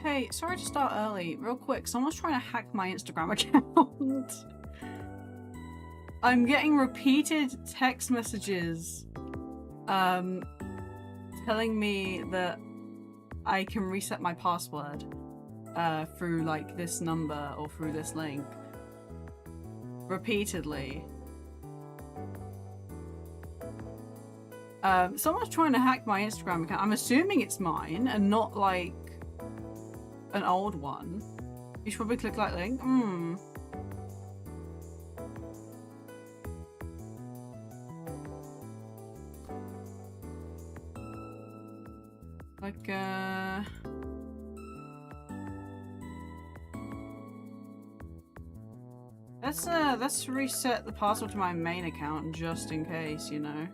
Hey, sorry to start early. Real quick, someone's trying to hack my Instagram account. I'm getting repeated text messages telling me that I can reset my password through like this number or through this link. Repeatedly. Someone's trying to hack my Instagram account. I'm assuming it's mine and not like an old one. You should probably click that link. Like, let's reset the password to my main account just in case, you know.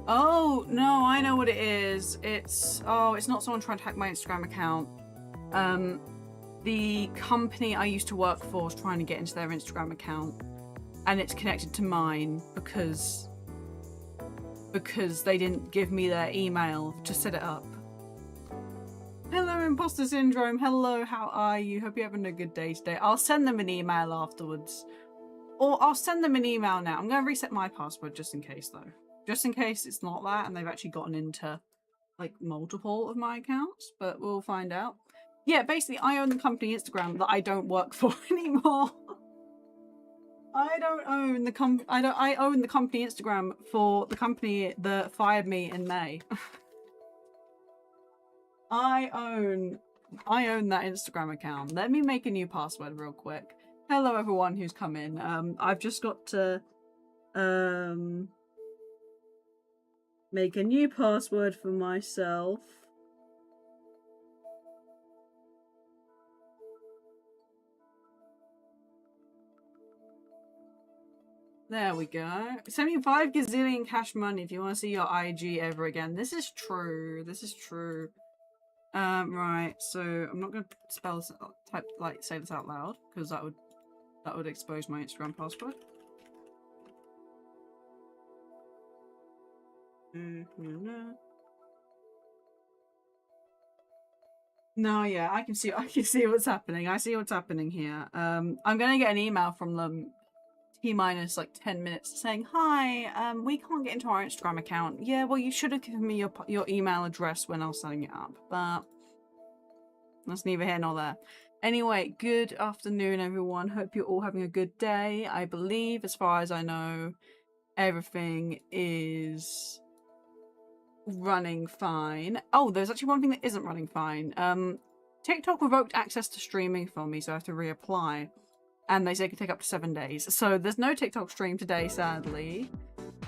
Oh, no, I know what it is. It's not someone trying to hack my Instagram account. The company I used to work for is trying to get into their Instagram account, and it's connected to mine because they didn't give me their email to set it up. Hello, imposter syndrome. Hello, how are you? Hope you're having a good day today. I'll send them an email afterwards. Or I'll send them an email now. I'm going to reset my password just in case, though. Just in case it's not that and they've actually gotten into, like, multiple of my accounts. But we'll find out. Yeah, basically, I own the company Instagram that I don't work for anymore. I own the company Instagram for the company that fired me in May. I own that Instagram account. Let me make a new password real quick. Hello everyone who's come in. I've just got to make a new password for myself. There we go. Send me 5 gazillion cash money if you want to see your IG ever again. This is true. This is true. Right. So I'm not going to say this out loud because that would expose my Instagram password. No, yeah, I can see what's happening. I see what's happening here. I'm gonna get an email from them T-minus like 10 minutes saying, hi, we can't get into our Instagram account. Yeah, well, you should have given me your email address when I was setting it up, but that's neither here nor there. Anyway, good afternoon, everyone. Hope you're all having a good day. I believe, as far as I know, everything is running fine. Oh, there's actually one thing that isn't running fine. TikTok revoked access to streaming for me, so I have to reapply. And they say it could take up to 7 days. So there's no TikTok stream today, sadly.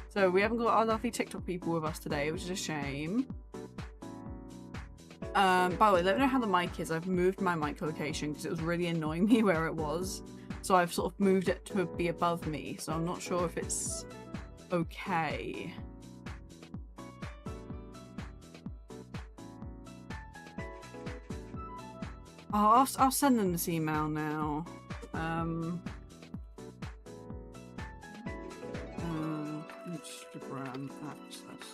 So we haven't got our lovely TikTok people with us today, which is a shame. By the way, let me know how the mic is. I've moved my mic location because it was really annoying me where it was. So I've sort of moved it to be above me. So I'm not sure if it's okay. Oh, I'll send them this email now. Instagram access.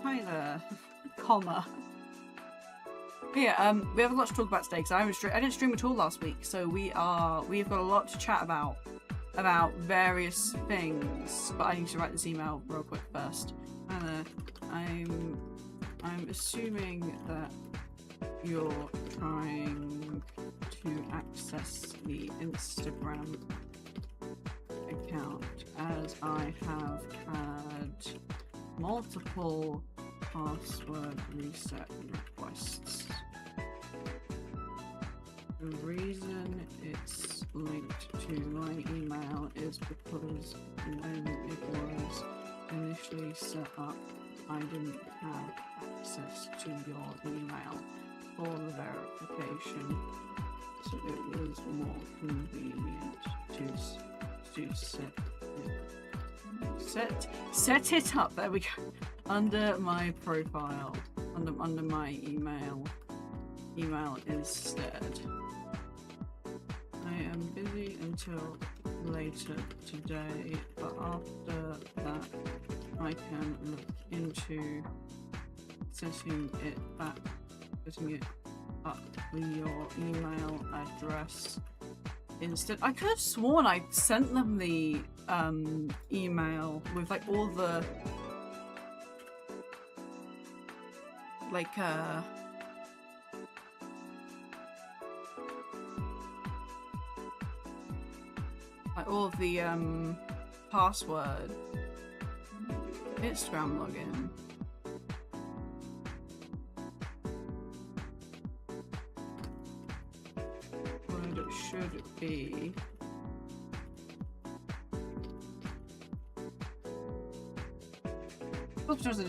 Hi there, comma. Yeah, we have a lot to talk about today because I didn't stream at all last week, so we've got a lot to chat about various things. But I need to write this email real quick first. Hi there. I'm assuming that you're trying to access the Instagram account as I have had multiple password reset requests. The reason it's linked to my email is because when it was initially set up, I didn't have access to your email for the verification, so it was more convenient to set it up. There we go. Under my profile, under my email instead. I am busy until later today, but after that I can look into setting it up with your email address instead. I could have sworn I sent them the email with like all the like all of the password Instagram login. What it should be.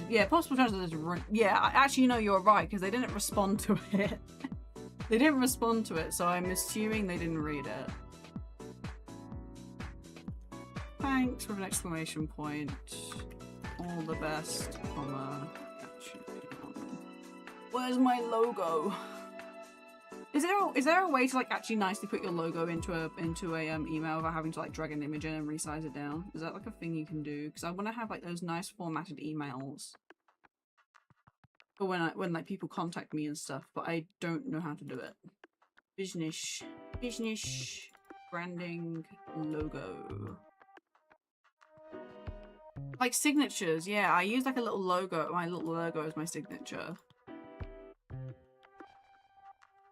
Yeah, possible transit is yeah. Actually, no, you're right because they didn't respond to it. They didn't respond to it, so I'm assuming they didn't read it. Thanks with an exclamation point. All the best, comma. Where's my logo? Is there a way to like actually nicely put your logo into a email without having to like drag an image in and resize it down? Is that like a thing you can do? Because I want to have like those nice formatted emails for when like people contact me and stuff, but I don't know how to do it. Business branding logo. Like signatures, yeah. I use like a little logo, my little logo as my signature.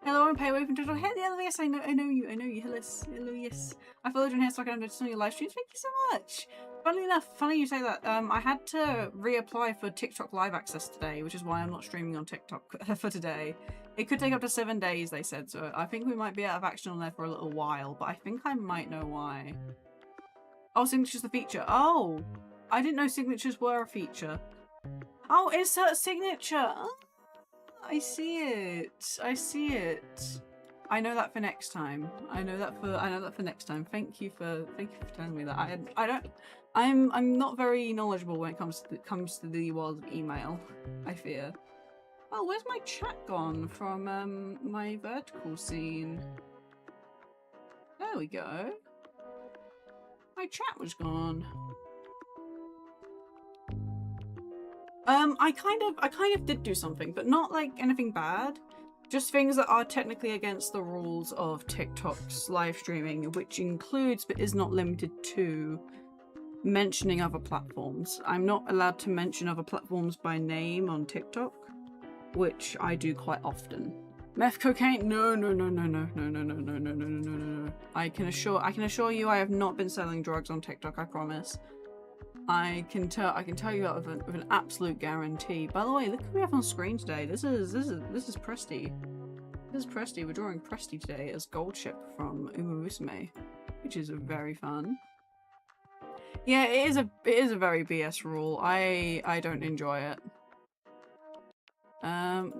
Hello, I'm Payway from Twitter. Hello, yes, I know you. Hello, yes. I followed you on here so I can understand your live streams. Thank you so much. Funnily enough, funny you say that. I had to reapply for TikTok live access today, which is why I'm not streaming on TikTok for today. It could take up to 7 days, they said, so I think we might be out of action on there for a little while, but I think I might know why. Oh, signatures the feature. Oh, I didn't know signatures were a feature. Oh, insert signature. Oh. I see it. I see it. I know that for next time. I know that for next time. Thank you for telling me that. I'm not very knowledgeable when it comes to the world of email, I fear. Oh, where's my chat gone from my vertical scene? There we go. My chat was gone. I kind of did do something, but not like anything bad. Just things that are technically against the rules of TikTok's live streaming, which includes, but is not limited to, mentioning other platforms. I'm not allowed to mention other platforms by name on TikTok, which I do quite often. Meth cocaine? No. I can assure you I have not been selling drugs on TikTok, I promise. I can tell you that with an absolute guarantee. By the way, look who we have on screen today. This is Presty. This is Presty. We're drawing Presty today as Goldship from Uma Musume, which is very fun. Yeah, it is a very BS rule. I don't enjoy it.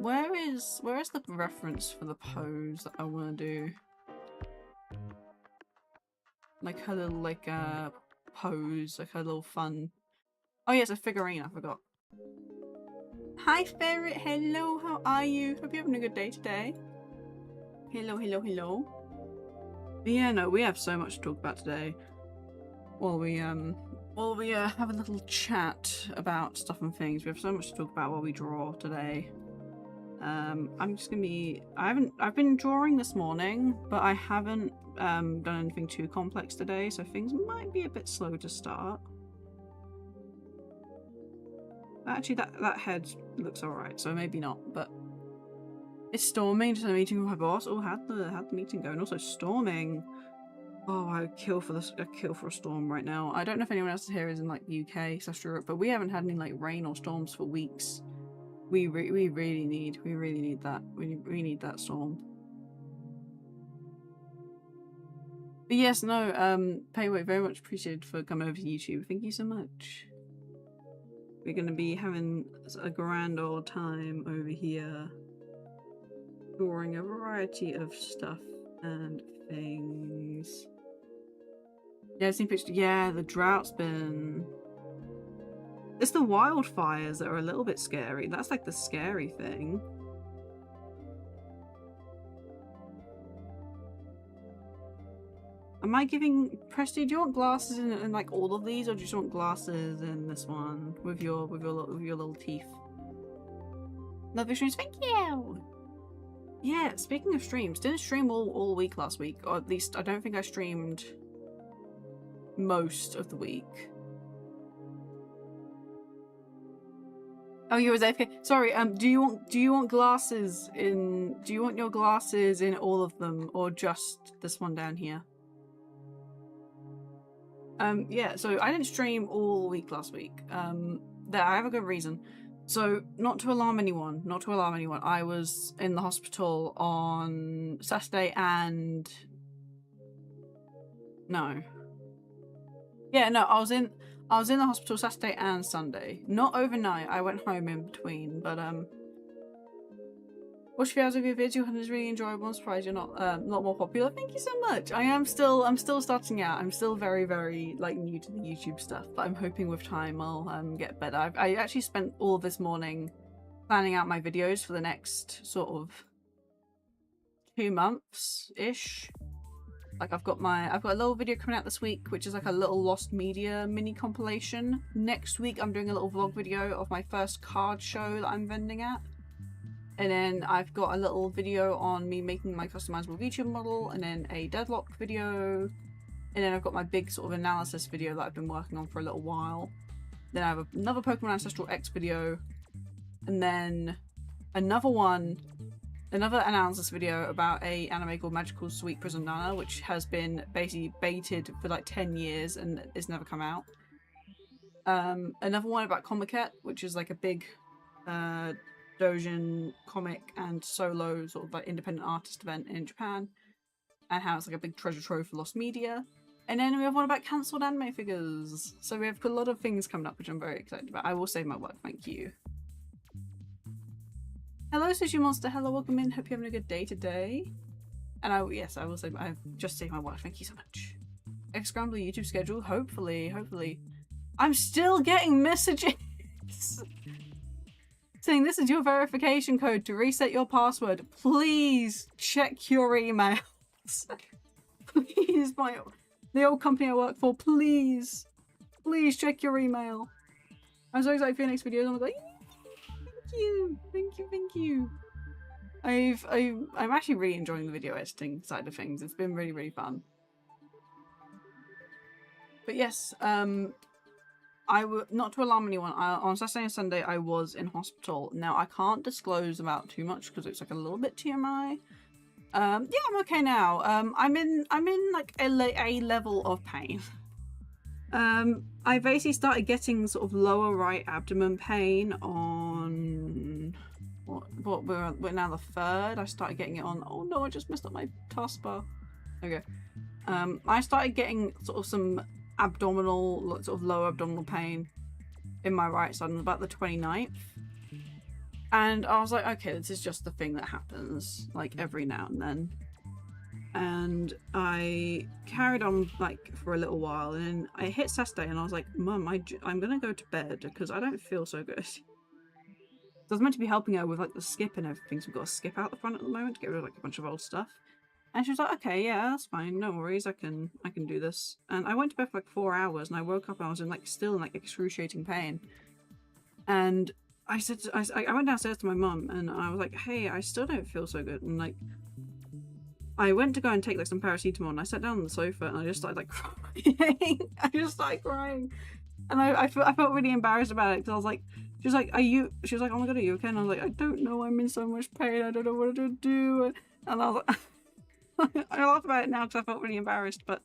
Where is the reference for the pose that I want to do? Like her little pose, like her little fun. Oh yeah, it's a figurine, I forgot. Hi Ferret, hello, how are you? Hope you're having a good day today. Hello. But yeah, no, we have so much to talk about today. While we have a little chat about stuff and things. We have so much to talk about while we draw today. I'm just gonna be I've been drawing this morning, but I haven't done anything too complex today, so things might be a bit slow to start. Actually, that head looks alright, so maybe not, but it's storming. Just a meeting with my boss. Oh, how'd the meeting go? And also storming. Oh, I'd kill for a storm right now. I don't know if anyone else here is in like the UK / Europe, but we haven't had any like rain or storms for weeks. We really need that. We need that storm. But yes, no, Payway, very much appreciated for coming over to YouTube. Thank you so much. We're gonna be having a grand old time over here, drawing a variety of stuff and things. Yeah, I've seen pictures. Yeah, the drought's been... It's the wildfires that are a little bit scary. That's like the scary thing. Am I giving Prestige? Do you want glasses in like all of these, or do you just want glasses in this one with your little teeth? Love your streams, thank you. Yeah, speaking of streams, didn't stream all week last week, or at least I don't think I streamed most of the week. Oh, you was AFK. Sorry. Do you want glasses in? Do you want your glasses in all of them, or just this one down here? Yeah. So I didn't stream all week last week. There I have a good reason. So not to alarm anyone. I was in the hospital on Saturday and no. Yeah, no. I was in the hospital Saturday and Sunday. Not overnight. I went home in between, but watch a few hours of your videos. It's really enjoyable. I'm surprised you're not more popular. Thank you so much. I'm still starting out. I'm still very, very like new to the YouTube stuff, but I'm hoping with time I'll get better. I actually spent all this morning planning out my videos for the next sort of 2 months ish. Like I've got a little video coming out this week, which is like a little lost media mini compilation. Next week I'm doing a little vlog video of my first card show that I'm vending at. And then I've got a little video on me making my customizable YouTube model, and then a deadlock video. And then I've got my big sort of analysis video that I've been working on for a little while. Then I have another Pokemon Ancestral X video. And then another analysis video about a anime called Magical Sweet Prison Nana, which has been basically baited for like 10 years and it's never come out. Another one about Comiket, which is like a big doujin comic and solo sort of like independent artist event in Japan, and how it's like a big treasure trove for lost media. And then we have one about cancelled anime figures. So we have a lot of things coming up, which I'm very excited about. I will save my work, thank you. Hello, Sushi Monster. Hello, welcome in. Hope you're having a good day today. And yes, I will say I've just saved my work. Thank you so much. Scramble YouTube schedule. Hopefully. I'm still getting messages saying this is your verification code to reset your password. Please check your emails. Please, the old company I work for. Please check your email. I'm so excited for your next video. I'm like, thank you. I'm actually really enjoying the video editing side of things. It's been really, really fun. But yes, not to alarm anyone, on Saturday and Sunday I was in hospital. Now I can't disclose about too much because it's like a little bit TMI. Yeah, I'm okay now. I'm in like a level of pain. I basically started getting sort of lower right abdomen pain on what we're now the 3rd. I started getting it on. Oh no, I just messed up my taskbar. Okay. I started getting sort of some abdominal, sort of lower abdominal pain in my right side on about the 29th. And I was like, okay, this is just the thing that happens like every now and then. And I carried on like for a little while, and then I hit Saturday and I was like, Mum, I'm gonna go to bed because I don't feel so good. So I was meant to be helping her with like the skip and everything, so we've got a skip out the front at the moment to get rid of like a bunch of old stuff. And she was like, okay, yeah, that's fine, no worries, I can do this. And I went to bed for like 4 hours, and I woke up and I was in like still in like excruciating pain. And I went downstairs to my mum and I was like, hey, I still don't feel so good. And like, I went to go and take like some paracetamol, and I sat down on the sofa and I just started like crying. I just started crying, and I felt really embarrassed about it because I was like, she was like, oh my god, are you okay? And I was like, I don't know, I'm in so much pain, I don't know what to do. And I was like, I laugh about it now because I felt really embarrassed, but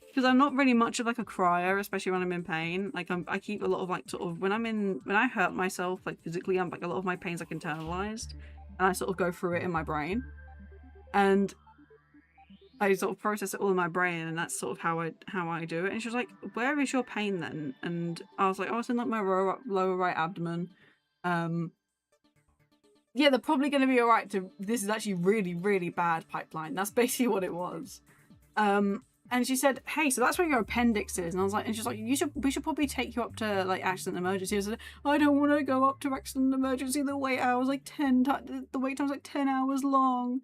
because I'm not really much of like a crier, especially when I'm in pain. Like I keep a lot of like sort of when I hurt myself like physically, I'm like a lot of my pain's like internalized, and I sort of go through it in my brain. And I sort of process it all in my brain, and that's sort of how I do it. And she was like, where is your pain then? And I was like, oh, it's in like my lower right abdomen. Yeah, they're probably going to be alright this is actually really, really bad pipeline. That's basically what it was. And she said, hey, so that's where your appendix is. And I was like, and she's like, we should probably take you up to like accident emergency. I said, I don't want to go up to accident emergency. The wait time's like 10 hours long.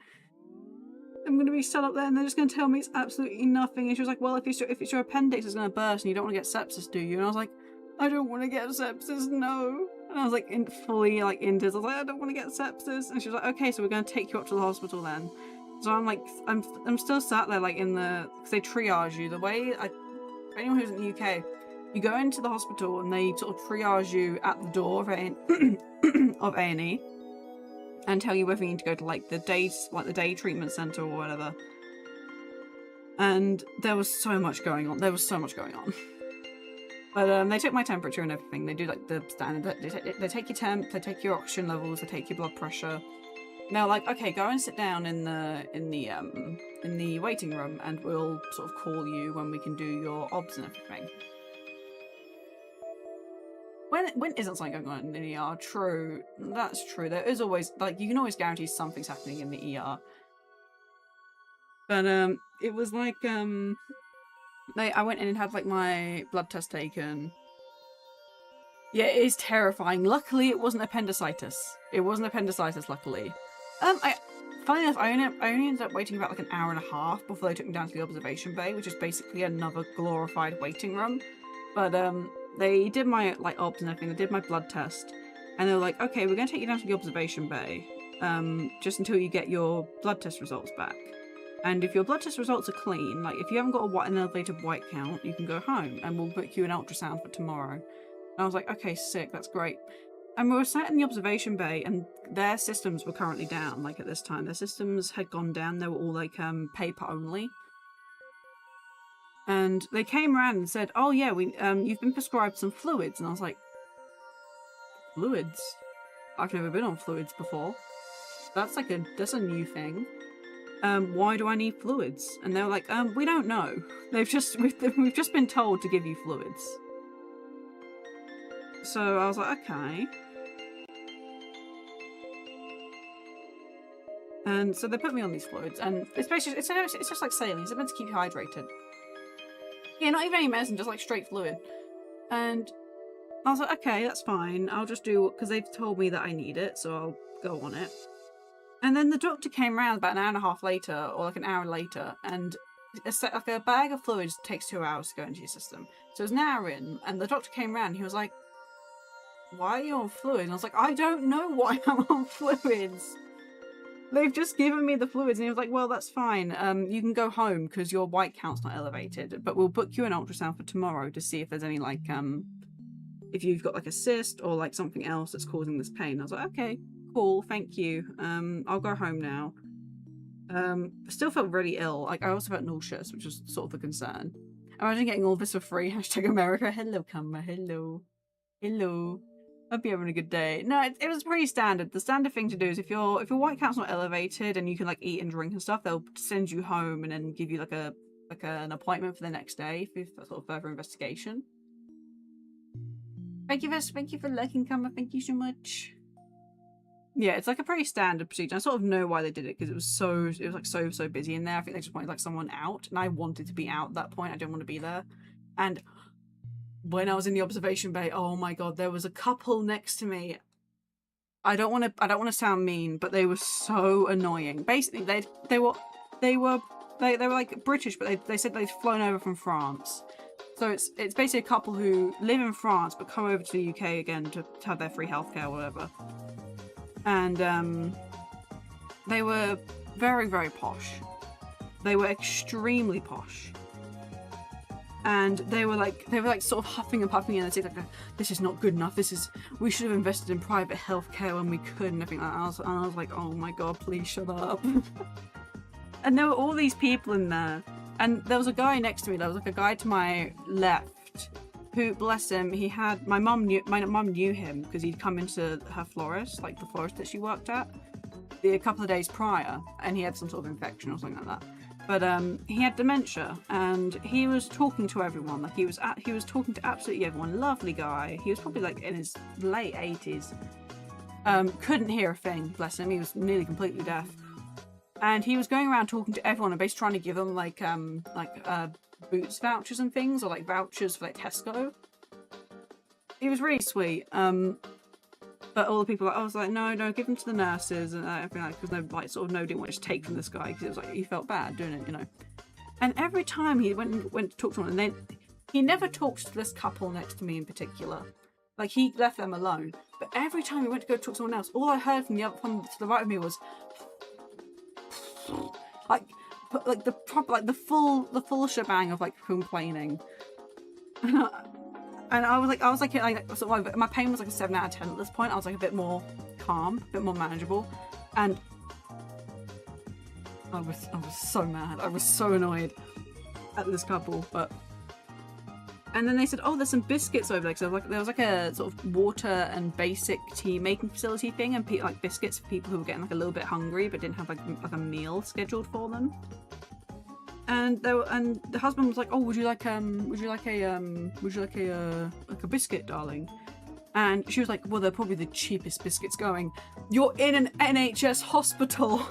I'm going to be set up there and they're just going to tell me it's absolutely nothing. And she was like, well, if it's your appendix, it's going to burst and you don't want to get sepsis, do you? And I was like, I don't want to get sepsis, no. And I was like, fully like into it. I was like, I don't want to get sepsis. And she was like, okay, so we're going to take you up to the hospital then. So I'm like, I'm still sat there like in the, because they triage you. The way, for anyone who's in the UK, you go into the hospital and they sort of triage you at the door of A&E and tell you whether you need to go to like the day treatment center or whatever. And there was so much going on. But they took my temperature and everything. They do like the standard. They take your temp, they take your oxygen levels, they take your blood pressure. They're like, okay, go and sit down in the waiting room, and we'll sort of call you when we can do your obs and everything. When isn't something going on in the ER? True, that's true. There is always like you can always guarantee something's happening in the ER. But it was like I went in and had like my blood test taken. Yeah, it is terrifying. Luckily, it wasn't appendicitis. Luckily. Funny enough, I only ended up waiting about like an hour and a half before they took me down to the observation bay, which is basically another glorified waiting room. But they did my like obs and everything. They did my blood test, and they were like, "Okay, we're going to take you down to the observation bay, just until you get your blood test results back. And if your blood test results are clean, like if you haven't got an elevated white count, you can go home, and we'll book you an ultrasound for tomorrow." And I was like, "Okay, sick, that's great." And we were sat in the observation bay, and their systems were currently down. Like at this time, their systems had gone down. They were all like paper only. And they came around and said, "Oh yeah, you've been prescribed some fluids." And I was like, "Fluids? I've never been on fluids before. That's a new thing. Why do I need fluids?" And they were like, "We don't know. We've just been told to give you fluids." So I was like, "Okay." And so they put me on these fluids, and it's just like saline. It's meant to keep you hydrated. Yeah, not even any medicine, just like straight fluid. And I was like, "Okay, that's fine. I'll just do," because they've told me that I need it, so I'll go on it. And then the doctor came around about an hour and a half later, or like an hour later, and a bag of fluids takes 2 hours to go into your system. So it was an hour in, and the doctor came around, and he was like, "Why are you on fluids?" And I was like, "I don't know why I'm on fluids. They've just given me the fluids." And he was like, "Well, that's fine. You can go home because your white count's not elevated, but we'll book you an ultrasound for tomorrow to see if there's any like if you've got like a cyst or like something else that's causing this pain." I was like, "Okay, cool, thank you. I'll go home now." I still felt really ill. Like I also felt nauseous, which was sort of a concern. Imagine getting all this for free. #America. Hello, Kumma. Hello. Hope you're having a good day. No, it was pretty standard. The standard thing to do is if your white count's not elevated and you can like eat and drink and stuff, they'll send you home and then give you like an appointment for the next day for sort of further investigation. Thank you for liking, Kumma. Thank you so much. Yeah, it's like a pretty standard procedure. I sort of know why they did it because it was so busy in there. I think they just wanted like someone out, and I wanted to be out at that point. I didn't want to be there. And when I was in the observation bay, oh my god, there was a couple next to me. I don't want to sound mean, but they were so annoying. Basically, they were like British, but they said they'd flown over from France. So it's basically a couple who live in France but come over to the UK again to have their free healthcare or whatever. And they were very, very posh. They were extremely posh. And they were like sort of huffing and puffing, and they'd say like, "This is not good enough. We should have invested in private healthcare when we could," and everything like that. I was like, "Oh my god, please shut up." And there were all these people in there, and there was a guy next to me. There was like a guy to my left, who, bless him, my mum knew him because he'd come into her florist, like the florist that she worked at, a couple of days prior, and he had some sort of infection or something like that. But he had dementia, and he was talking to everyone. Like he was talking to absolutely everyone. Lovely guy. He was probably like in his late 80s. Couldn't hear a thing. Bless him. He was nearly completely deaf. And he was going around talking to everyone and basically trying to give them like Boots vouchers and things, or like vouchers for like Tesco. He was really sweet. But all the people, I was like, no, give them to the nurses and everything, like, because nobody didn't want to take from this guy because it was like he felt bad doing it, you know. And every time he went to talk to someone, and then he never talked to this couple next to me in particular. Like, he left them alone. But every time he went to go talk to someone else, all I heard from to the right of me was like the full shebang of like complaining. And I was like, so my pain was like a 7 out of 10 at this point. I was like a bit more calm, a bit more manageable, and I was so mad. I was so annoyed at this couple, but. And then they said, oh, there's some biscuits over there. So there was like a sort of water and basic tea making facility thing, and like biscuits for people who were getting like a little bit hungry but didn't have like a meal scheduled for them. And the husband was like, oh, would you like a biscuit, darling? And she was like, well, they're probably the cheapest biscuits going. You're in an NHS hospital.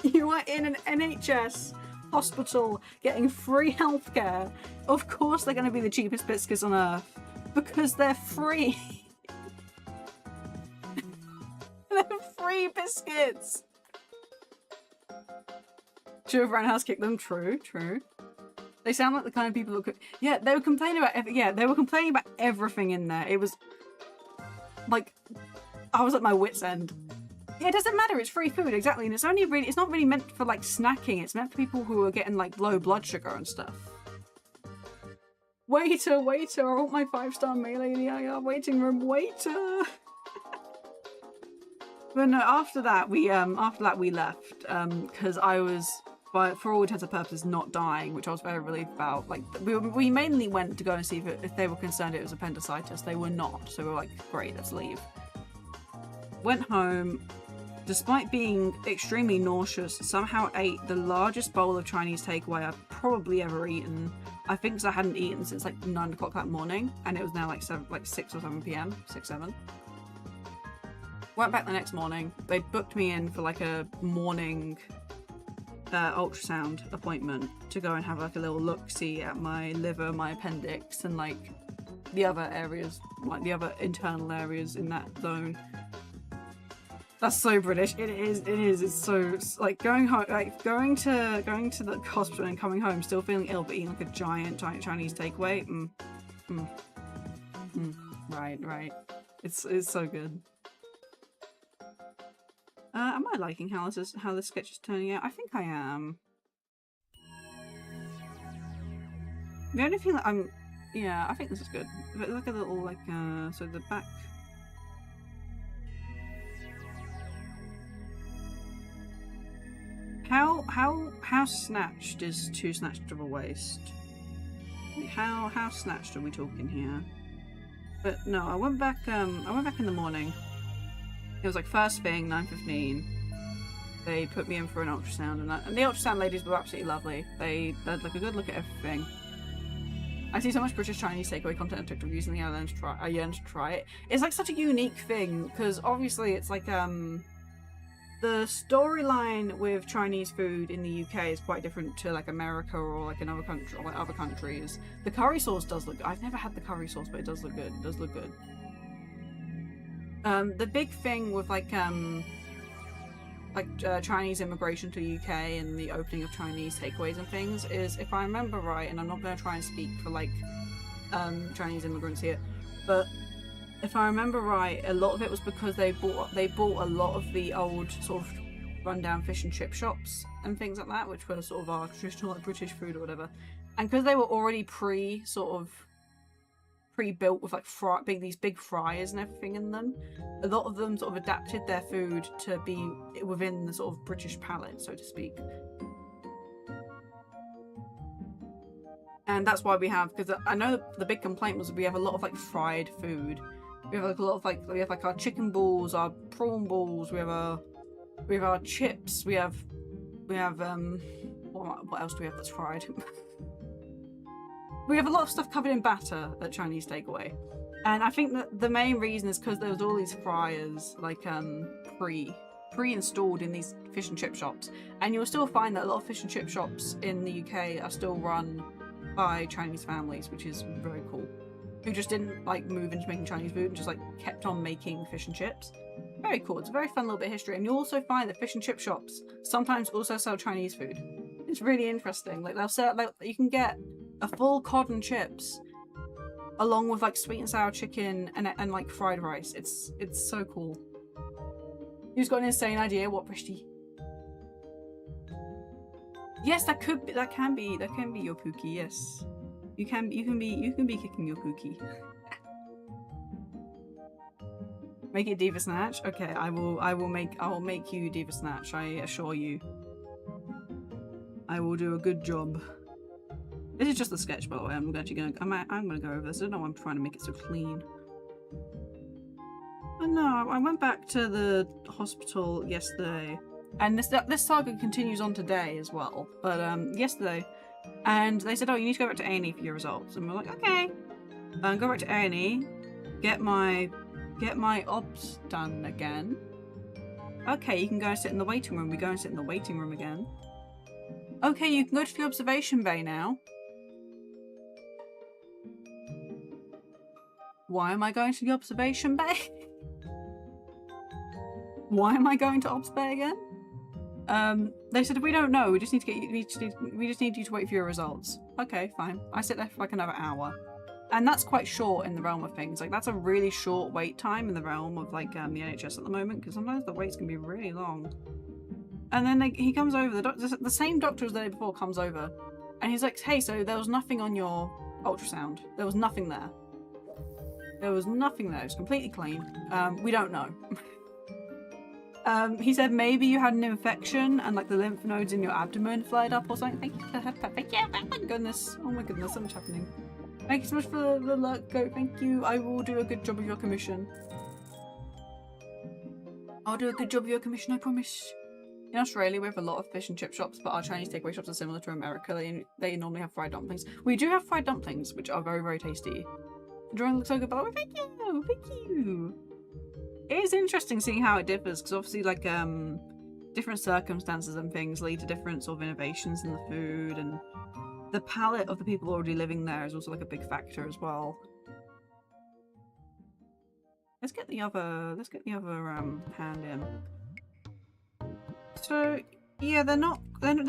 You are in an NHS hospital getting free healthcare. Of course they're going to be the cheapest biscuits on earth because they're free. They're free biscuits. Should have run house kicked them. True. They sound like the kind of people that could. Yeah, they were complaining about everything in there. It was like I was at my wit's end. Yeah, it doesn't matter, it's free food, exactly, and it's not really meant for like snacking, it's meant for people who are getting like low blood sugar and stuff. Waiter, I want my 5-star meal, ADIR waiting room, waiter. But no, after that we left, because I was, for all intents and purposes, not dying, which I was very relieved about. Like, we mainly went to go and see if they were concerned it was appendicitis. They were not, so we were like, great, let's leave. Went home. Despite being extremely nauseous, somehow ate the largest bowl of Chinese takeaway I've probably ever eaten. I think because I hadn't eaten since like 9 o'clock that morning, and it was now like 6 or 7 p.m. 6, 7. Went back the next morning. They booked me in for like a morning ultrasound appointment to go and have like a little look-see at my liver, my appendix, and like the other areas, like the other internal areas in that zone. That's so British. It is. It's so like going home, like going to the hospital and coming home still feeling ill, but eating like a giant Chinese takeaway. Right. It's so good. Am I liking how this sketch is turning out? I think I am. The only thing that I think this is good. Like a little like so the back. How snatched is too snatched of a waist? How snatched are we talking here? But no, I went back in the morning. It was like first thing, 9:15. They put me in for an ultrasound, and the ultrasound ladies were absolutely lovely. They had like a good look at everything. I see so much British Chinese takeaway content on TikTok recently. I yearn to try it. It's like such a unique thing because obviously it's like the storyline with Chinese food in the UK is quite different to like America or like another country or like other countries. The curry sauce does look good. I've never had the curry sauce, but it does look good. It does look good. The big thing with Chinese immigration to the UK and the opening of Chinese takeaways and things is, if I remember right, and I'm not going to try and speak for like Chinese immigrants here, but if I remember right, a lot of it was because they bought a lot of the old sort of rundown fish and chip shops and things like that, which were sort of our traditional like British food or whatever, and because they were already pre-built with like these big fryers and everything in them, a lot of them sort of adapted their food to be within the sort of British palate, so to speak. And that's why we have, because I know the big complaint was we have a lot of like fried food. We have like a lot of like our chicken balls, our prawn balls. We have our chips. We have what else do we have that's fried? We have a lot of stuff covered in batter at Chinese takeaway, and I think that the main reason is because there was all these fryers like pre-installed in these fish and chip shops, and you'll still find that a lot of fish and chip shops in the UK are still run by Chinese families, which is very cool. who just didn't like move into making Chinese food and just like kept on making fish and chips. Very cool. It's a very fun little bit of history, and you also find that fish and chip shops sometimes also sell Chinese food. It's really interesting. Like they'll sell, like you can get a full cod and chips along with like sweet and sour chicken and like fried rice. It's so cool. Who's got an insane idea? What, Prishti? Yes, that can be your pookie. Yes, you can be kicking your pookie. Make it Diva Snatch. Okay, I will make you Diva Snatch. I assure you. I will do a good job. This is just a sketch, by the way. I'm gonna go over this. I don't know why I'm trying to make it so clean. But no, I went back to the hospital yesterday, and this saga continues on today as well. But yesterday, and they said, "Oh, you need to go back to A&E for your results." And we're like, "Okay." Go back to A&E, get my obs done again. Okay, you can go and sit in the waiting room. We go and sit in the waiting room again. Okay, you can go to the observation bay now. Why am I going to the observation bay? Why am I going to obs bay again? They said, we don't know. We just need to get you. We just need you to wait for your results. Okay, fine. I sit there for like another hour, and that's quite short in the realm of things. Like that's a really short wait time in the realm of like the NHS at the moment, because sometimes the waits can be really long. And then he comes over. The same doctor as the day before comes over, and he's like, "Hey, so there was nothing on your ultrasound. There was nothing there. There was nothing there. It's completely clean. We don't know." He said maybe you had an infection and like the lymph nodes in your abdomen flared up or something. Thank you for the perfect. Yeah, oh my goodness. Oh my goodness, so much happening. Thank you so much for the luck, goat. Thank you. I will do a good job of your commission. I'll do a good job of your commission, I promise. In Australia, we have a lot of fish and chip shops, but our Chinese takeaway shops are similar to America. They normally have fried dumplings. We do have fried dumplings, which are very, very tasty. The drawing looks so good, by the way. Thank you! Thank you! It is interesting seeing how it differs, because obviously, like, different circumstances and things lead to different sort of innovations in the food, and the palate of the people already living there is also, like, a big factor as well. Let's get the other hand in. So, yeah, they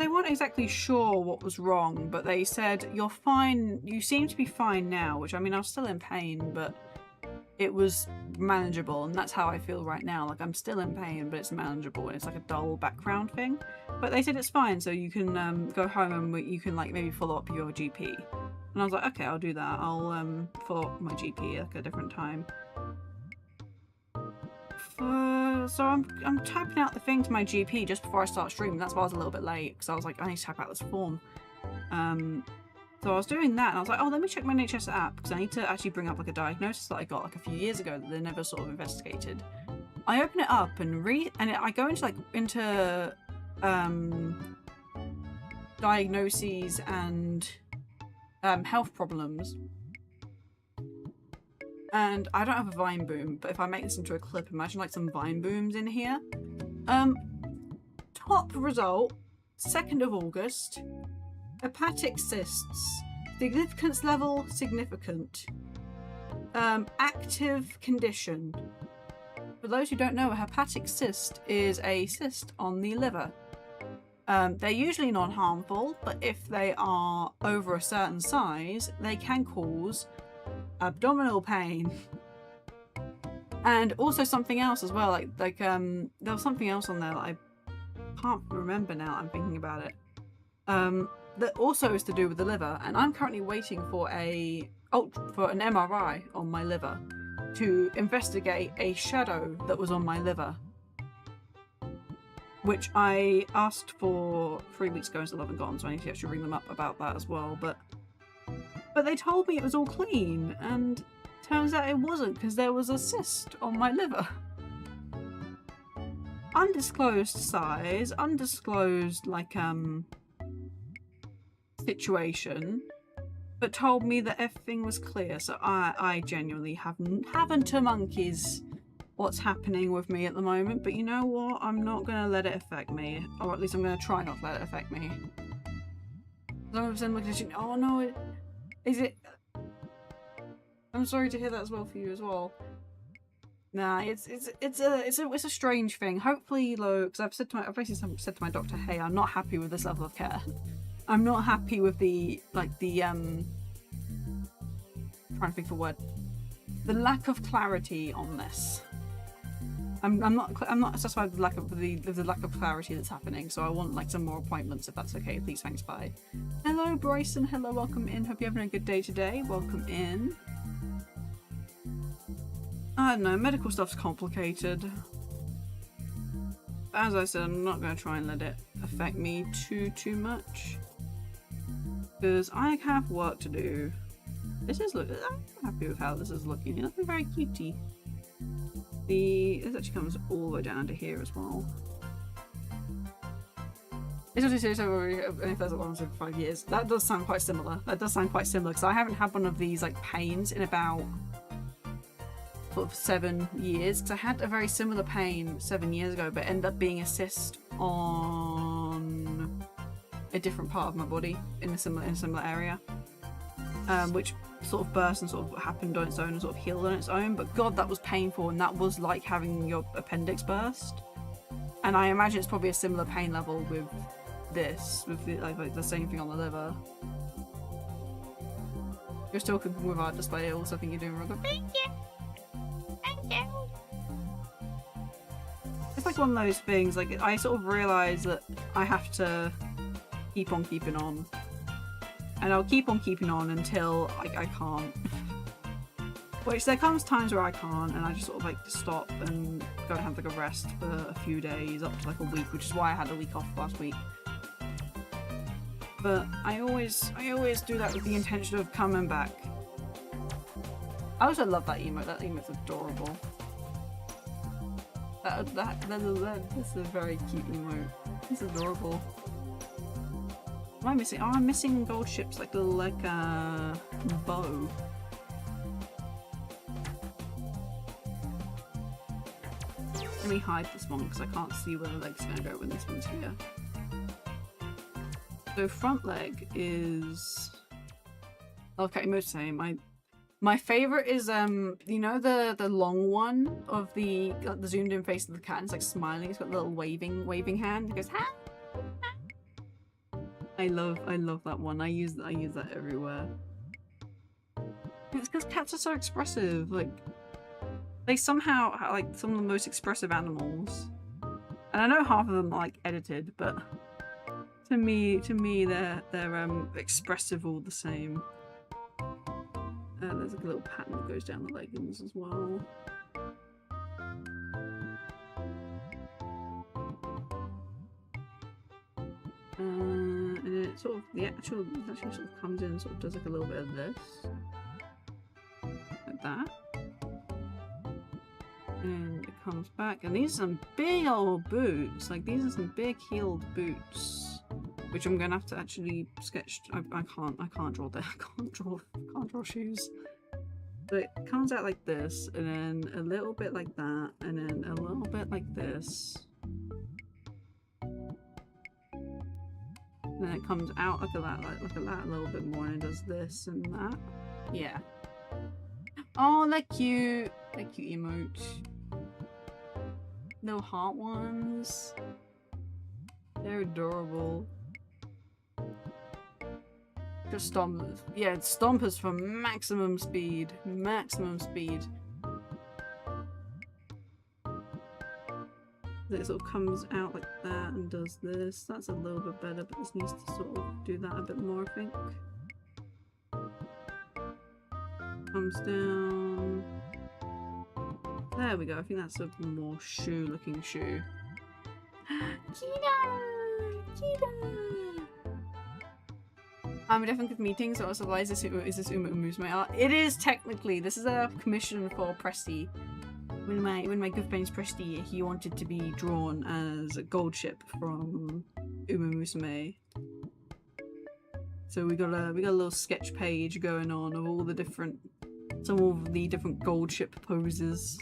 weren't exactly sure what was wrong, but they said, "You're fine, you seem to be fine now," which, I mean, I was still in pain, but it was manageable, and that's how I feel right now. Like, I'm still in pain, but it's manageable, and it's like a dull background thing. But they said it's fine, so you can go home and you can, like, maybe follow up with your GP. And I was like, okay, I'll do that. I'll follow up with my GP at like, a different time. So I'm typing out the thing to my GP just before I start streaming. That's why I was a little bit late, because I was like, I need to type out this form. So I was doing that, and I was like, oh, let me check my NHS app, because I need to actually bring up like a diagnosis that I got like a few years ago that they never sort of investigated. I open it up and I go into diagnoses and health problems. And I don't have a Vine boom, but if I make this into a clip, imagine like some Vine booms in here. Top result, 2nd of August. Hepatic cysts. Significance level, significant. Active condition. For those who don't know, a hepatic cyst is a cyst on the liver. They're usually non-harmful, but if they are over a certain size, they can cause abdominal pain. And also something else as well, like there was something else on there that I can't remember now. I'm thinking about it. That also is to do with the liver, and I'm currently waiting for an MRI on my liver to investigate a shadow that was on my liver, which I asked for 3 weeks ago and still haven't gotten, so I need to actually ring them up about that as well. But they told me it was all clean, and turns out it wasn't, because there was a cyst on my liver. Undisclosed size, undisclosed like situation, but told me that everything was clear. So I genuinely haven't a monkey's what's happening with me at the moment. But you know what? I'm not gonna let it affect me, or at least I'm gonna try not to let it affect me. Some of them looking at you. Oh no! Is it? I'm sorry to hear that as well for you as well. Nah, it's a strange thing. Hopefully, though, because I've basically said to my doctor, hey, I'm not happy with this level of care. I'm not happy with the trying to think of a word. The lack of clarity on this. I'm not satisfied with the lack of clarity that's happening. So I want like some more appointments if that's okay. Please, thanks, bye. Hello, Bryson. Hello, welcome in. Hope you're having a good day today. Welcome in. I don't know, medical stuff's complicated. As I said, I'm not going to try and let it affect me too much. Because I have work to do. I'm happy with how this is looking. It's looking very cutie. This actually comes all the way down to here as well. It's also serious if there's a long for 5 years. That does sound quite similar. Because I haven't had one of these like pains in about sort of 7 years, because I had a very similar pain 7 years ago, but ended up being a cyst on a different part of my body in a similar area, which sort of burst and sort of happened on its own and sort of healed on its own. But God, that was painful, and that was like having your appendix burst. And I imagine it's probably a similar pain level with this, with like the same thing on the liver. You're still cooking with art despite it. Also, I think you're doing real good. Thank you. It's like one of those things, like I sort of realise that I have to keep on keeping on. And I'll keep on keeping on until I can't. Which there comes times where I can't, and I just sort of like stop and go and have like a rest for a few days, up to like a week, which is why I had a week off last week. But I always do that with the intention of coming back. I also love that emote. That emote's adorable. This is a very cute emote. It's adorable. What am I missing? Oh, I'm missing gold ships, like a bow. Let me hide this one because I can't see where the leg's gonna go when this one's here. So front leg is okay, most same. My favorite is you know the long one of the zoomed in face of the cat, and it's like smiling. It's got a little waving hand. It goes ha. I love that one. I use that everywhere. It's because cats are so expressive. Like they somehow are like some of the most expressive animals. And I know half of them are like edited, but to me they're expressive all the same. There's like a little pattern that goes down the leggings as well. And it sort of it actually sort of comes in and sort of does like a little bit of this, like that, and it comes back. And these are some big old boots. Like these are some big heeled boots, which I'm gonna have to actually sketch. I can't draw that. I can't draw shoes. But it comes out like this, and then a little bit like that, and then a little bit like this. And then it comes out like that a little bit more, and it does this and that. Yeah. Oh, they're cute. They're cute emote. Little heart ones. They're adorable. Just stompers. Yeah, stompers for maximum speed. Maximum speed. It sort of comes out like that and does this. That's a little bit better, but this needs to sort of do that a bit more, I think. Comes down. There we go. I think that's a more shoe-looking shoe. Kida! Kida! I'm definitely good meeting, so also is this Umuzume art? It is technically. This is a commission for Presty. When my good friend's Presty, he wanted to be drawn as a gold ship from Umuzume. So we got a little sketch page going on of all the different gold ship poses,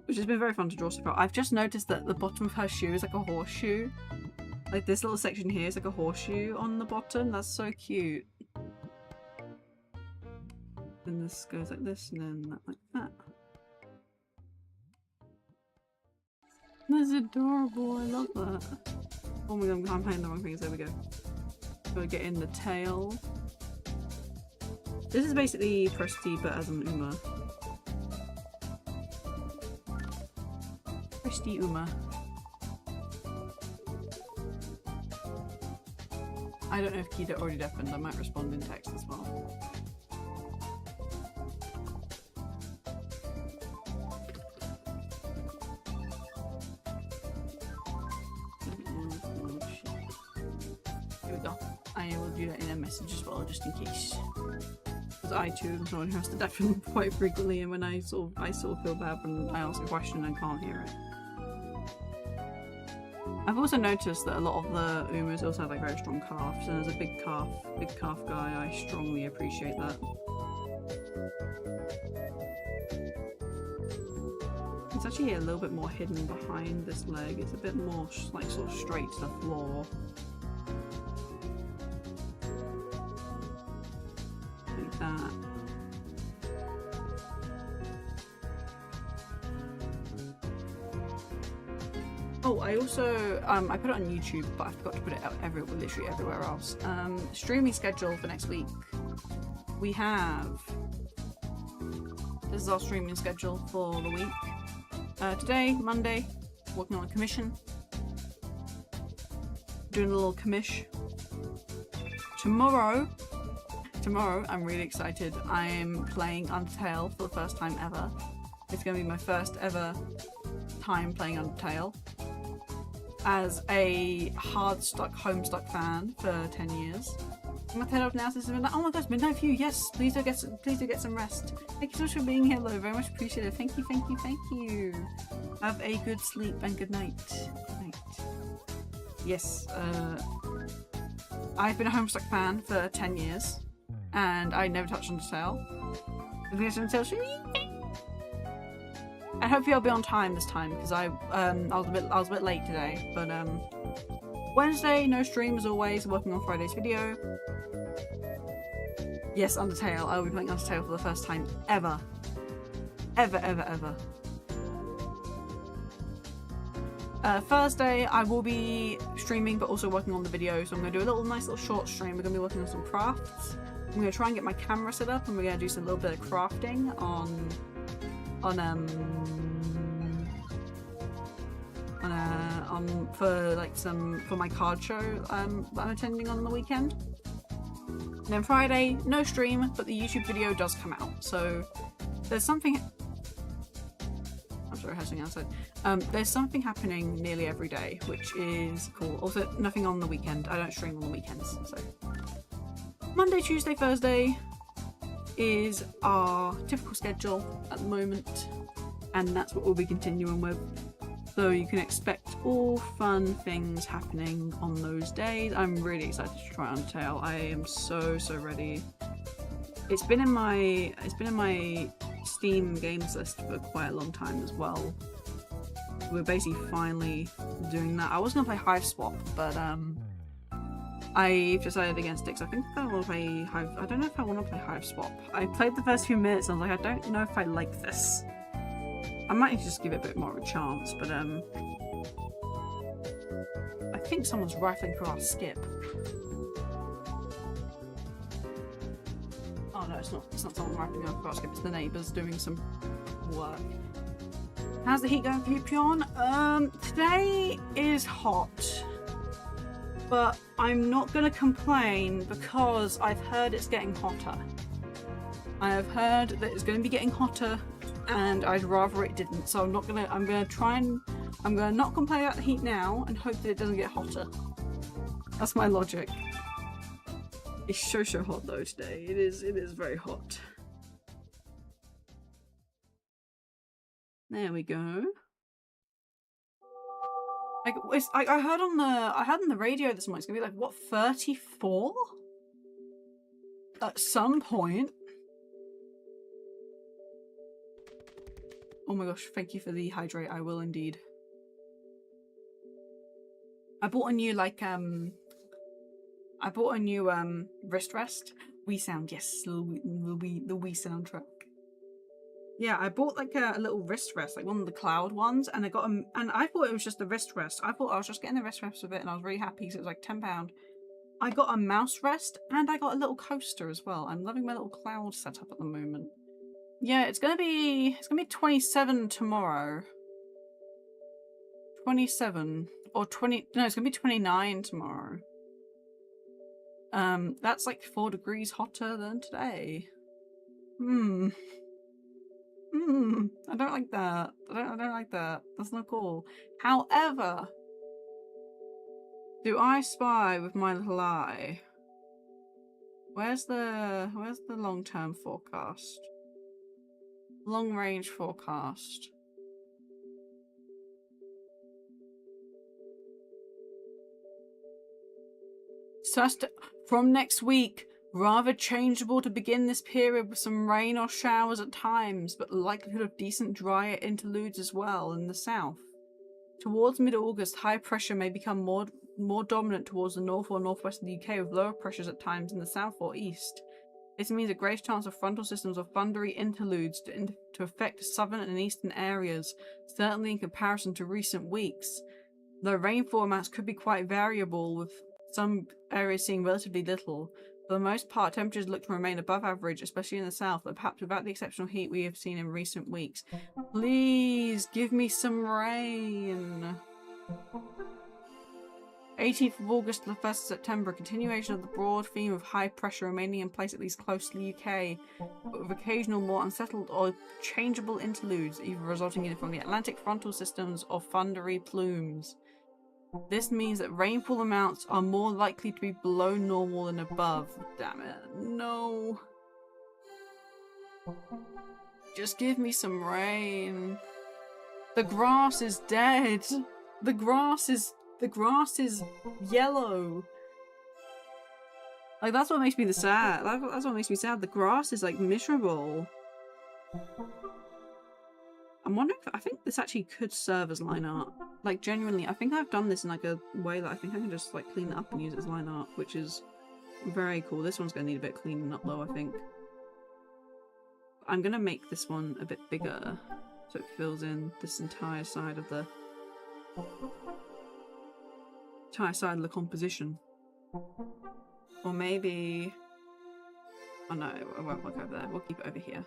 which has been very fun to draw so far. I've just noticed that the bottom of her shoe is like a horseshoe. Like this little section here is like a horseshoe on the bottom. That's so cute. Then this goes like this, and then that like that. That's adorable, I love that. Oh my god, I'm playing the wrong things, there we go. Gotta get in the tail. This is basically Presty but as an Uma. Presty Uma. I don't know if Kita already deafened, I might respond in text as well. Here we go. I will do that in a message as well, just in case. Because I too am someone who has to deafen quite frequently, and when I sort of feel bad when I ask a question and can't hear it. I've also noticed that a lot of the Umas also have like very strong calves, and as a big calf guy, I strongly appreciate that. It's actually a little bit more hidden behind this leg. It's a bit more like sort of straight to the floor. Like that. Oh, I also, I put it on YouTube, but I forgot to put it out literally everywhere else. Streaming schedule for next week. We have, this is our streaming schedule for the week. Today, Monday, working on a commission. Doing a little commish. Tomorrow, I'm really excited. I'm playing Undertale for the first time ever. It's going to be my first ever time playing Undertale. As a Homestuck fan for 10 years. My head now since midnight. Oh my gosh, midnight for you. Yes, please do get some rest. Thank you so much for being here, though. Very much appreciated. Thank you, thank you, thank you. Have a good sleep and good night. Good night. Yes, I've been a Homestuck fan for 10 years, and I never touched Undertale. And hopefully I'll be on time this time, because I was a bit late today. But Wednesday, no stream as always. Working on Friday's video. Yes, Undertale. I will be playing Undertale for the first time ever. Ever. Thursday, I will be streaming, but also working on the video. So I'm going to do a nice little short stream. We're going to be working on some crafts. I'm going to try and get my camera set up, and we're going to do a little bit of crafting for my card show that I'm attending on the weekend. And then Friday, no stream, but the YouTube video does come out. So there's something. I'm sorry, I have something outside. There's something happening nearly every day, which is cool. Also, nothing on the weekend. I don't stream on the weekends. So Monday, Tuesday, Thursday is our typical schedule at the moment, and that's what we'll be continuing with. So you can expect all fun things happening on those days. I'm really excited to try Undertale. I am so ready. It's been in my Steam games list for quite a long time as well. We're basically finally doing that. I was gonna play Hive Swap, but I've decided against it, because I think I want to play Hive. I don't know if I want to play Hive Swap. I played the first few minutes and I was like, I don't know if I like this. I might just give it a bit more of a chance, but I think someone's rifling through our skip. Oh no, it's not. It's not someone rifling through our skip. It's the neighbours doing some work. How's the heat going for you, Pion? Today is hot. But I'm not going to complain, because I've heard it's getting hotter. I have heard that it's going to be getting hotter, and I'd rather it didn't. So I'm going to not complain about the heat now and hope that it doesn't get hotter. That's my logic. It's so hot though today. It is very hot. There we go. I heard on the radio this morning it's gonna be like, what, 34? At some point. Oh my gosh, thank you for the hydrate. I will indeed. I bought a new wrist rest, Wii sound, yes, the Wii soundtrack. Yeah, I bought like a little wrist rest, like one of the cloud ones, and I got and I thought it was just a wrist rest. I thought I was just getting the wrist rest with it, and I was really happy because it was like £10. I got a mouse rest, and I got a little coaster as well. I'm loving my little cloud setup at the moment. Yeah, it's gonna be 27 tomorrow. 27 or 20? No, it's gonna be 29 tomorrow. That's like 4 degrees hotter than today. I don't like that. I don't like that. That's not cool. However, do I spy with my little eye? Where's the long-term forecast? Long-range forecast. From next week, rather changeable to begin this period with some rain or showers at times, but the likelihood of decent drier interludes as well in the south. Towards mid-August, high pressure may become more dominant towards the north or northwest of the UK, with lower pressures at times in the south or east. This means a greater chance of frontal systems or thundery interludes to affect southern and eastern areas, certainly in comparison to recent weeks. The rainfall amounts could be quite variable, with some areas seeing relatively little. For the most part, temperatures look to remain above average, especially in the south, but perhaps without the exceptional heat we have seen in recent weeks. Please give me some rain. 18th of August to the 1st of September, continuation of the broad theme of high pressure remaining in place at least close to the UK, but with occasional more unsettled or changeable interludes, either resulting in from the Atlantic frontal systems or thundery plumes. This means that rainfall amounts are more likely to be below normal than above. Damn it. No. Just give me some rain. The grass is dead. The grass is yellow. Like, that's what makes me sad. That's what makes me sad. The grass is like miserable. I'm wondering if I think this actually could serve as line art. Like, genuinely, I think I've done this in like a way that I think I can just like clean it up and use it as line art, which is very cool. This one's gonna need a bit cleaning up though, I think. I'm gonna make this one a bit bigger so it fills in this entire side of the composition. Or maybe, oh no, I won't look over there. We'll keep it over here.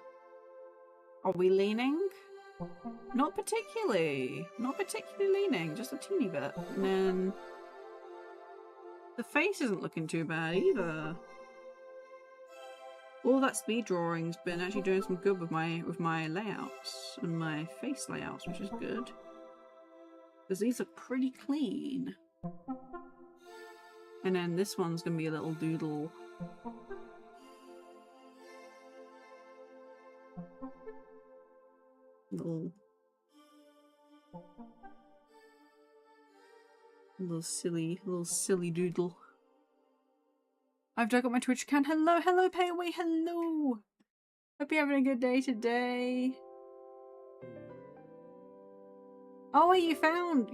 Are we leaning? Not particularly. Not particularly leaning, just a teeny bit. And then the face isn't looking too bad either. All that speed drawing's been actually doing some good with my layouts and my face layouts, which is good. Because these are pretty clean. And then this one's gonna be a little doodle. Little silly doodle. I've dug up my Twitch account. Hello, pay away, hello. Hope you're having a good day today. Oh wait, you found.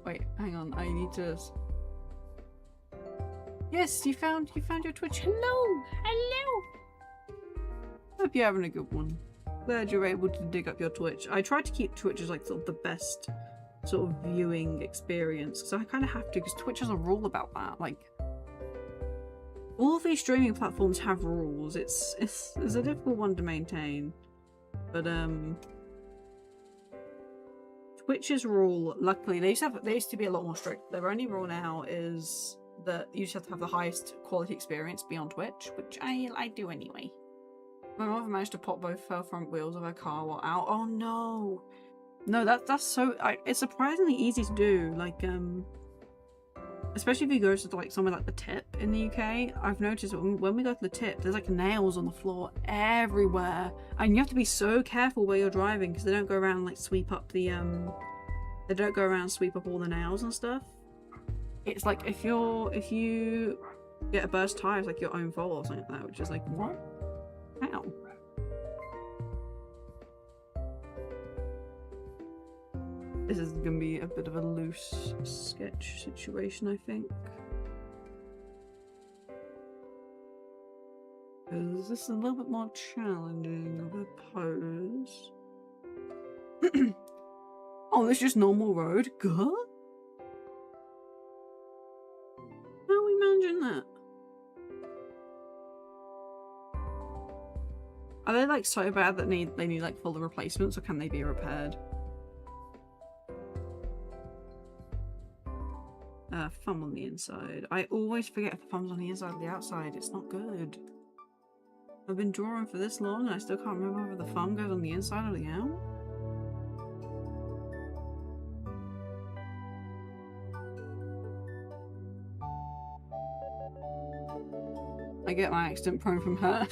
Wait, hang on. I need to. Yes, you found your Twitch. Hello. Hope you're having a good one. Glad you're able to dig up your Twitch. I try to keep Twitch as like sort of the best sort of viewing experience, because I kind of have to, because Twitch has a rule about that. Like, all of these streaming platforms have rules. It's a difficult one to maintain, but Twitch's rule, luckily, they used to be a lot more strict. Their only rule now is that you just have to have the highest quality experience be on Twitch, which I do anyway. My mother managed to pop both her front wheels of her car while out. Oh no! No, that's so. It's surprisingly easy to do. Like, especially if you go to like somewhere like the Tip in the UK. I've noticed when we go to the Tip, there's like nails on the floor everywhere, and you have to be so careful where you're driving because they don't go around and, like, sweep up the They don't go around and sweep up all the nails and stuff. It's like if you get a burst tire, it's like your own fault or something like that, which is like, what? How? This is gonna be a bit of a loose sketch situation, I think. Because this is a little bit more challenging of a pose. Oh, this is just normal road? Good? How are we managing that? Are they like so bad that they need like full replacements, or can they be repaired? Thumb on the inside. I always forget if the thumb's on the inside or the outside. It's not good. I've been drawing for this long and I still can't remember whether the thumb goes on the inside or the out. I get my accident prone from her.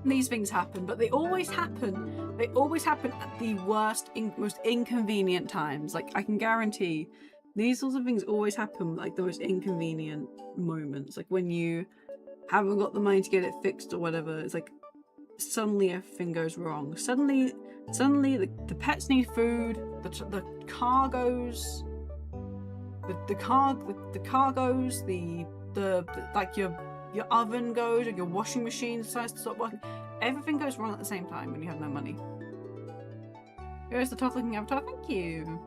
These things happen, but they always happen. They always happen at the worst, most inconvenient times. Like, I can guarantee these sorts of things always happen like the most inconvenient moments. Like when you haven't got the money to get it fixed or whatever. It's like suddenly everything goes wrong. Suddenly the pets need food. The car goes. The car goes. The like your oven goes, or your washing machine decides to stop working. Everything goes wrong at the same time when you have no money. Here's the tough looking avatar. Thank you.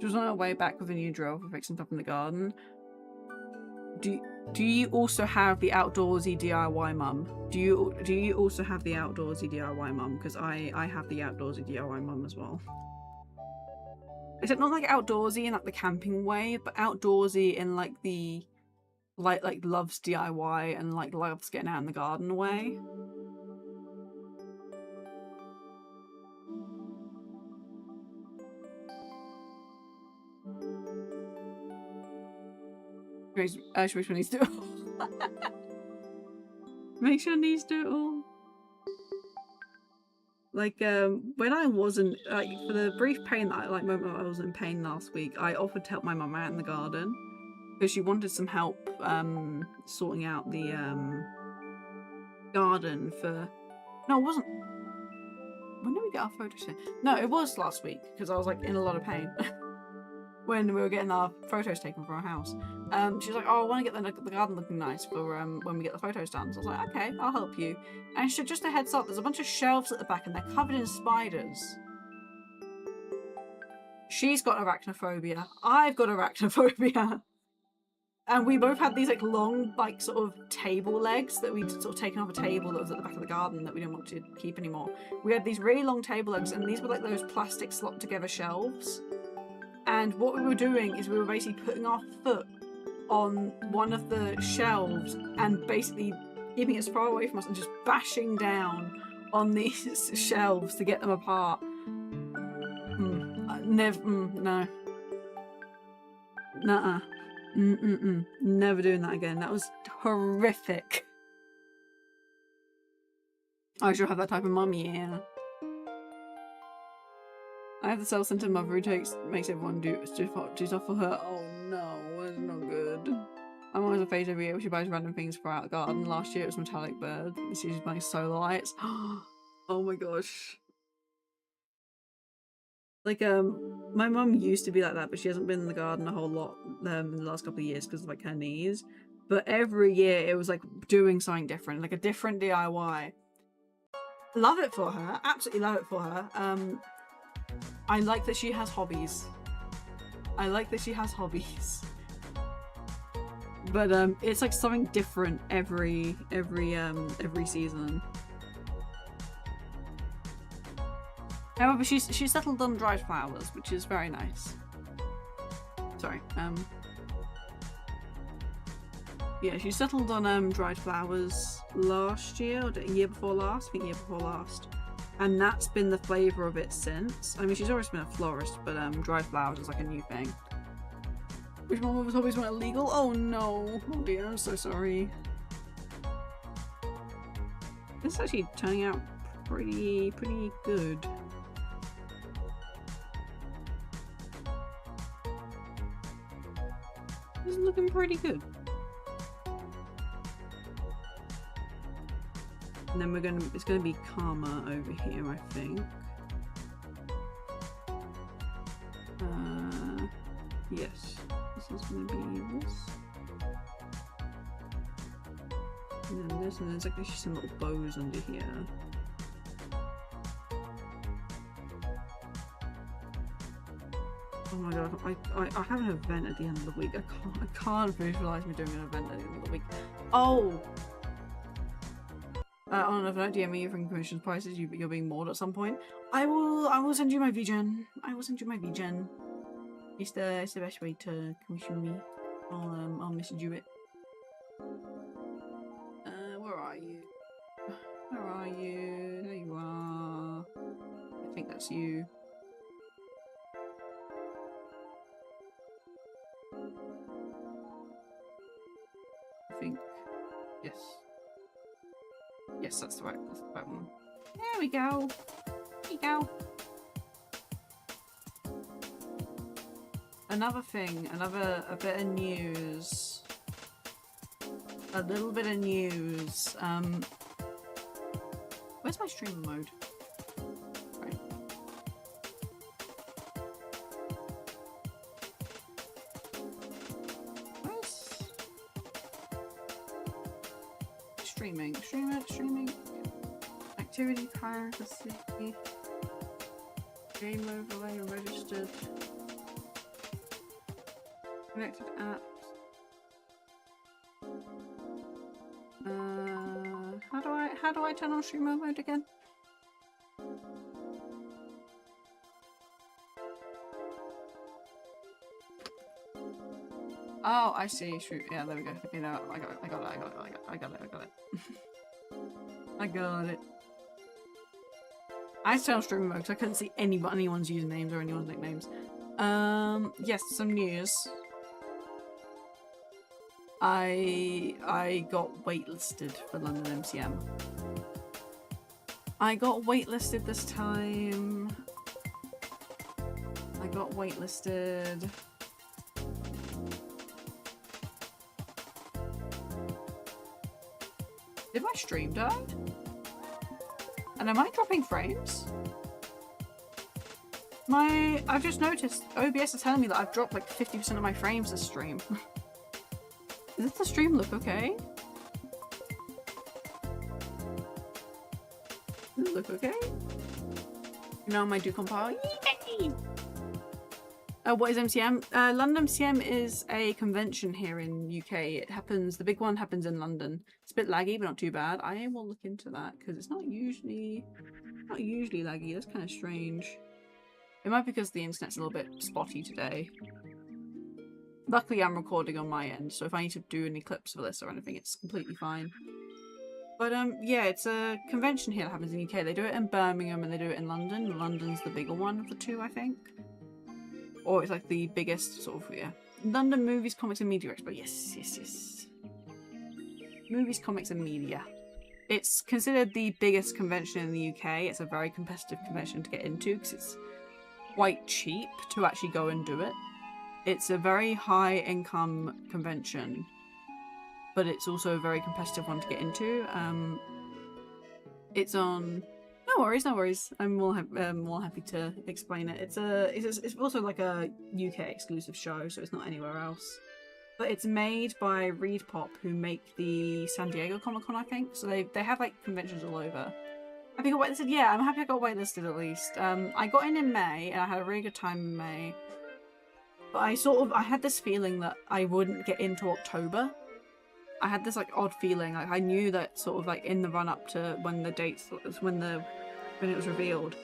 She was on her way back with a new drill for fixing stuff in the garden. Do you also have the outdoorsy DIY mum? Do you also have the outdoorsy DIY mum? Because I have the outdoorsy DIY mum as well. Except not like outdoorsy in like the camping way, but outdoorsy in like the like loves DIY and like loves getting out in the garden way. Make sure needs to do it all. Make sure needs to do it all. Like, when I wasn't, like, for the brief pain that moment I was in pain last week, I offered to help my mum out in the garden. Because she wanted some help, sorting out the, garden for... No, it wasn't... When did we get our photos in? No, it was last week, because I was, like, in a lot of pain. When we were getting our photos taken for our house. She was like, oh, I want to get the garden looking nice for when we get the photos done. So I was like, okay, I'll help you. And she said, just a heads up, there's a bunch of shelves at the back and they're covered in spiders. She's got arachnophobia. I've got arachnophobia. And we both had these like long, like sort of table legs that we'd sort of taken off a table that was at the back of the garden that we didn't want to keep anymore. We had these really long table legs and these were like those plastic slot together shelves. And what we were doing is we were basically putting our foot on one of the shelves and basically keeping it as far away from us and just bashing down on these shelves to get them apart. No. Nuh-uh. Never doing that again. That was horrific. I should have that type of mummy, yeah. I have the self-centered mother who makes everyone do stuff for her. Oh no, that's not good. I'm always a phase every year where she buys random things for out the garden. Last year it was metallic bird. This year she's buying solar lights. Oh my gosh. Like, my mum used to be like that, but she hasn't been in the garden a whole lot in the last couple of years because of like her knees. But every year it was like doing something different, like a different DIY. Love it for her. Absolutely love it for her. I like that she has hobbies. But it's like something different every season. However, she's settled on dried flowers, which is very nice. Sorry. Yeah, she settled on dried flowers last year or the year before last. I think year before last. And that's been the flavour of it since. I mean, she's always been a florist, but dried flowers is like a new thing. Which one of us hobbies went illegal? Oh no! Oh dear, I'm so sorry. This is actually turning out pretty good. It's looking pretty good. And then it's gonna be calmer over here, I think. Yes. This is gonna be this. And then this, and there's actually some little bows under here. Oh my god, I have an event at the end of the week. I can't visualize me doing an event at the end of the week. Oh! On another note, DM me from commission prices. You're being mauled at some point. I will send you my VGen. I will send you my VGen. It's the best way to commission me. I'll message you it. Where are you? Where are you? There you are. I think that's you. I think. Yes. Yes, that's the right one. There we go. There you go. Another thing, a bit of news. A little bit of news. Where's my stream mode? Right. Where's streaming? Streaming. Activity privacy. Game overlay registered. Connected apps. How do I turn on streamer mode again? Oh, I see. Yeah, there we go. Okay, no, I got it. I got it. I turned on streamer mode because I couldn't see anyone's usernames or anyone's nicknames. Yes, some news. I got waitlisted for London MCM. I got waitlisted this time. I got waitlisted. Did my stream die? And am I dropping frames? I've just noticed OBS is telling me that I've dropped like 50% of my frames this stream. Does the stream look okay? Does it look okay? No, my do compile. What is MCM? London MCM is a convention here in UK. It happens, the big one happens in London. It's a bit laggy, but not too bad. I will look into that because it's not usually laggy. That's kind of strange. It might be because the internet's a little bit spotty today. Luckily, I'm recording on my end, so if I need to do any clips for this or anything, it's completely fine. But yeah, it's a convention here that happens in the UK. They do it in Birmingham and they do it in London. London's the bigger one of the two, I think. Or it's like the biggest sort of, yeah. London Movies, Comics and Media Expo. Yes. Movies, Comics and Media. It's considered the biggest convention in the UK. It's a very competitive convention to get into because it's quite cheap to actually go and do it. It's a very high income convention, but it's also a very competitive one to get into. It's on... No worries. I'm more happy to explain it. It's also like a UK exclusive show, so it's not anywhere else. But it's made by Reed Pop, who make the San Diego Comic Con, I think. So they have like conventions all over. Have you got waitlisted? Yeah, I'm happy I got waitlisted at least. I got in May, and I had a really good time in May. But I had this feeling that I wouldn't get into October. I had this like odd feeling. Like I knew that sort of like in the run up to when the dates, when it was revealed,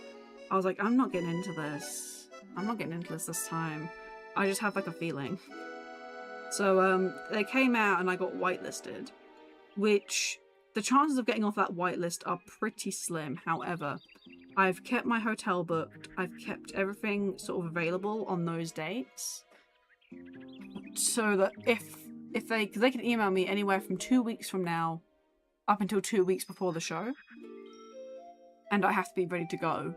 I was like, I'm not getting into this. I'm not getting into this time. I just have like a feeling. So they came out and I got whitelisted, which the chances of getting off that whitelist are pretty slim. However, I've kept my hotel booked. I've kept everything sort of available on those dates, so that if they can email me anywhere from 2 weeks from now up until 2 weeks before the show, and I have to be ready to go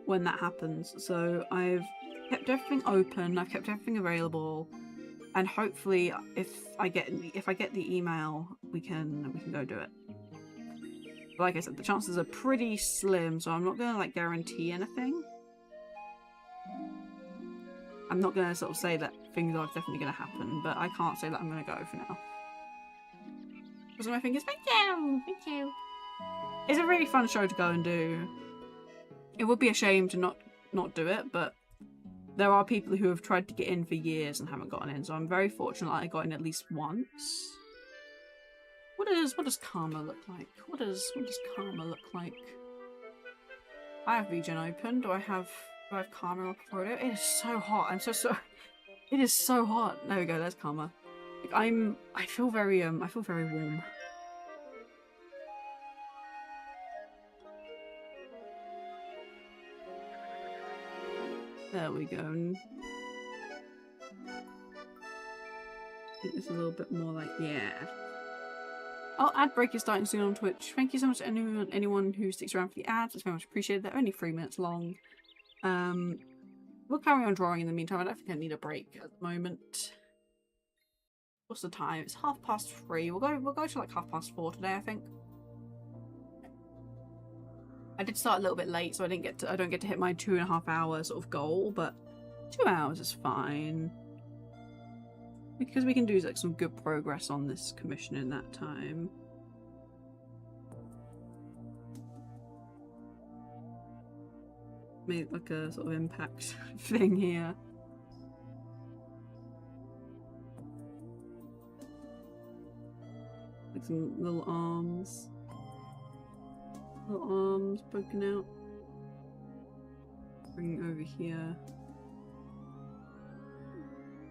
when that happens. So I've kept everything open. I've kept everything available. And hopefully, if I get the email, we can go do it. But like I said, the chances are pretty slim, so I'm not gonna like guarantee anything. I'm not gonna sort of say that things are definitely gonna happen, but I can't say that I'm gonna go for now. Because my fingers, thank you. It's a really fun show to go and do. It would be a shame to not do it, but there are people who have tried to get in for years and haven't gotten in, so I'm very fortunate I got in at least once. What does karma look like? What does karma look like? I have Regen open. Do I have karma on portfolio? It is so hot. I'm so sorry. It is so hot. There we go. There's karma. Like, I feel very warm. There we go. I think this is a little bit more like, yeah. Oh, ad break is starting soon on Twitch. Thank you so much to anyone who sticks around for the ads. It's very much appreciated. They're only 3 minutes long. We'll carry on drawing in the meantime. I don't think I need a break at the moment. What's the time? It's 3:30. We'll go to like 4:30 today, I think. I did start a little bit late, so I don't get to hit my 2.5 hour sort of goal, but 2 hours is fine. Because we can do like some good progress on this commission in that time. Made like a sort of impact thing here. Like some little arms. Little arms poking out. Bring it over here.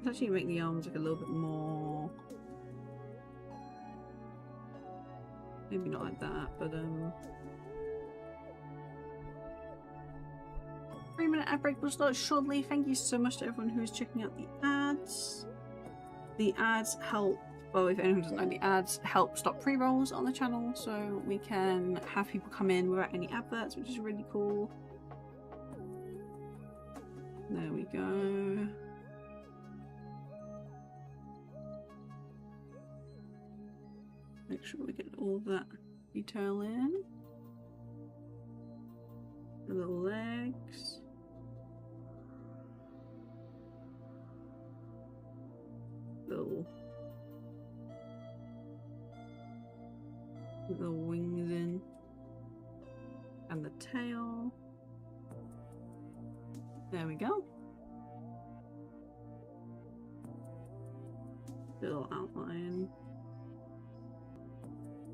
Let's actually make the arms like a little bit more. Maybe not like that, but 3-minute ad break will start shortly. Thank you so much to everyone who's checking out the ads. The ads help, well, if anyone doesn't know, the ads help stop pre-rolls on the channel, so we can have people come in without any adverts, which is really cool. There we go. Make sure we get all that detail in. The little legs. Little wings in. And the tail. There we go. Little outline.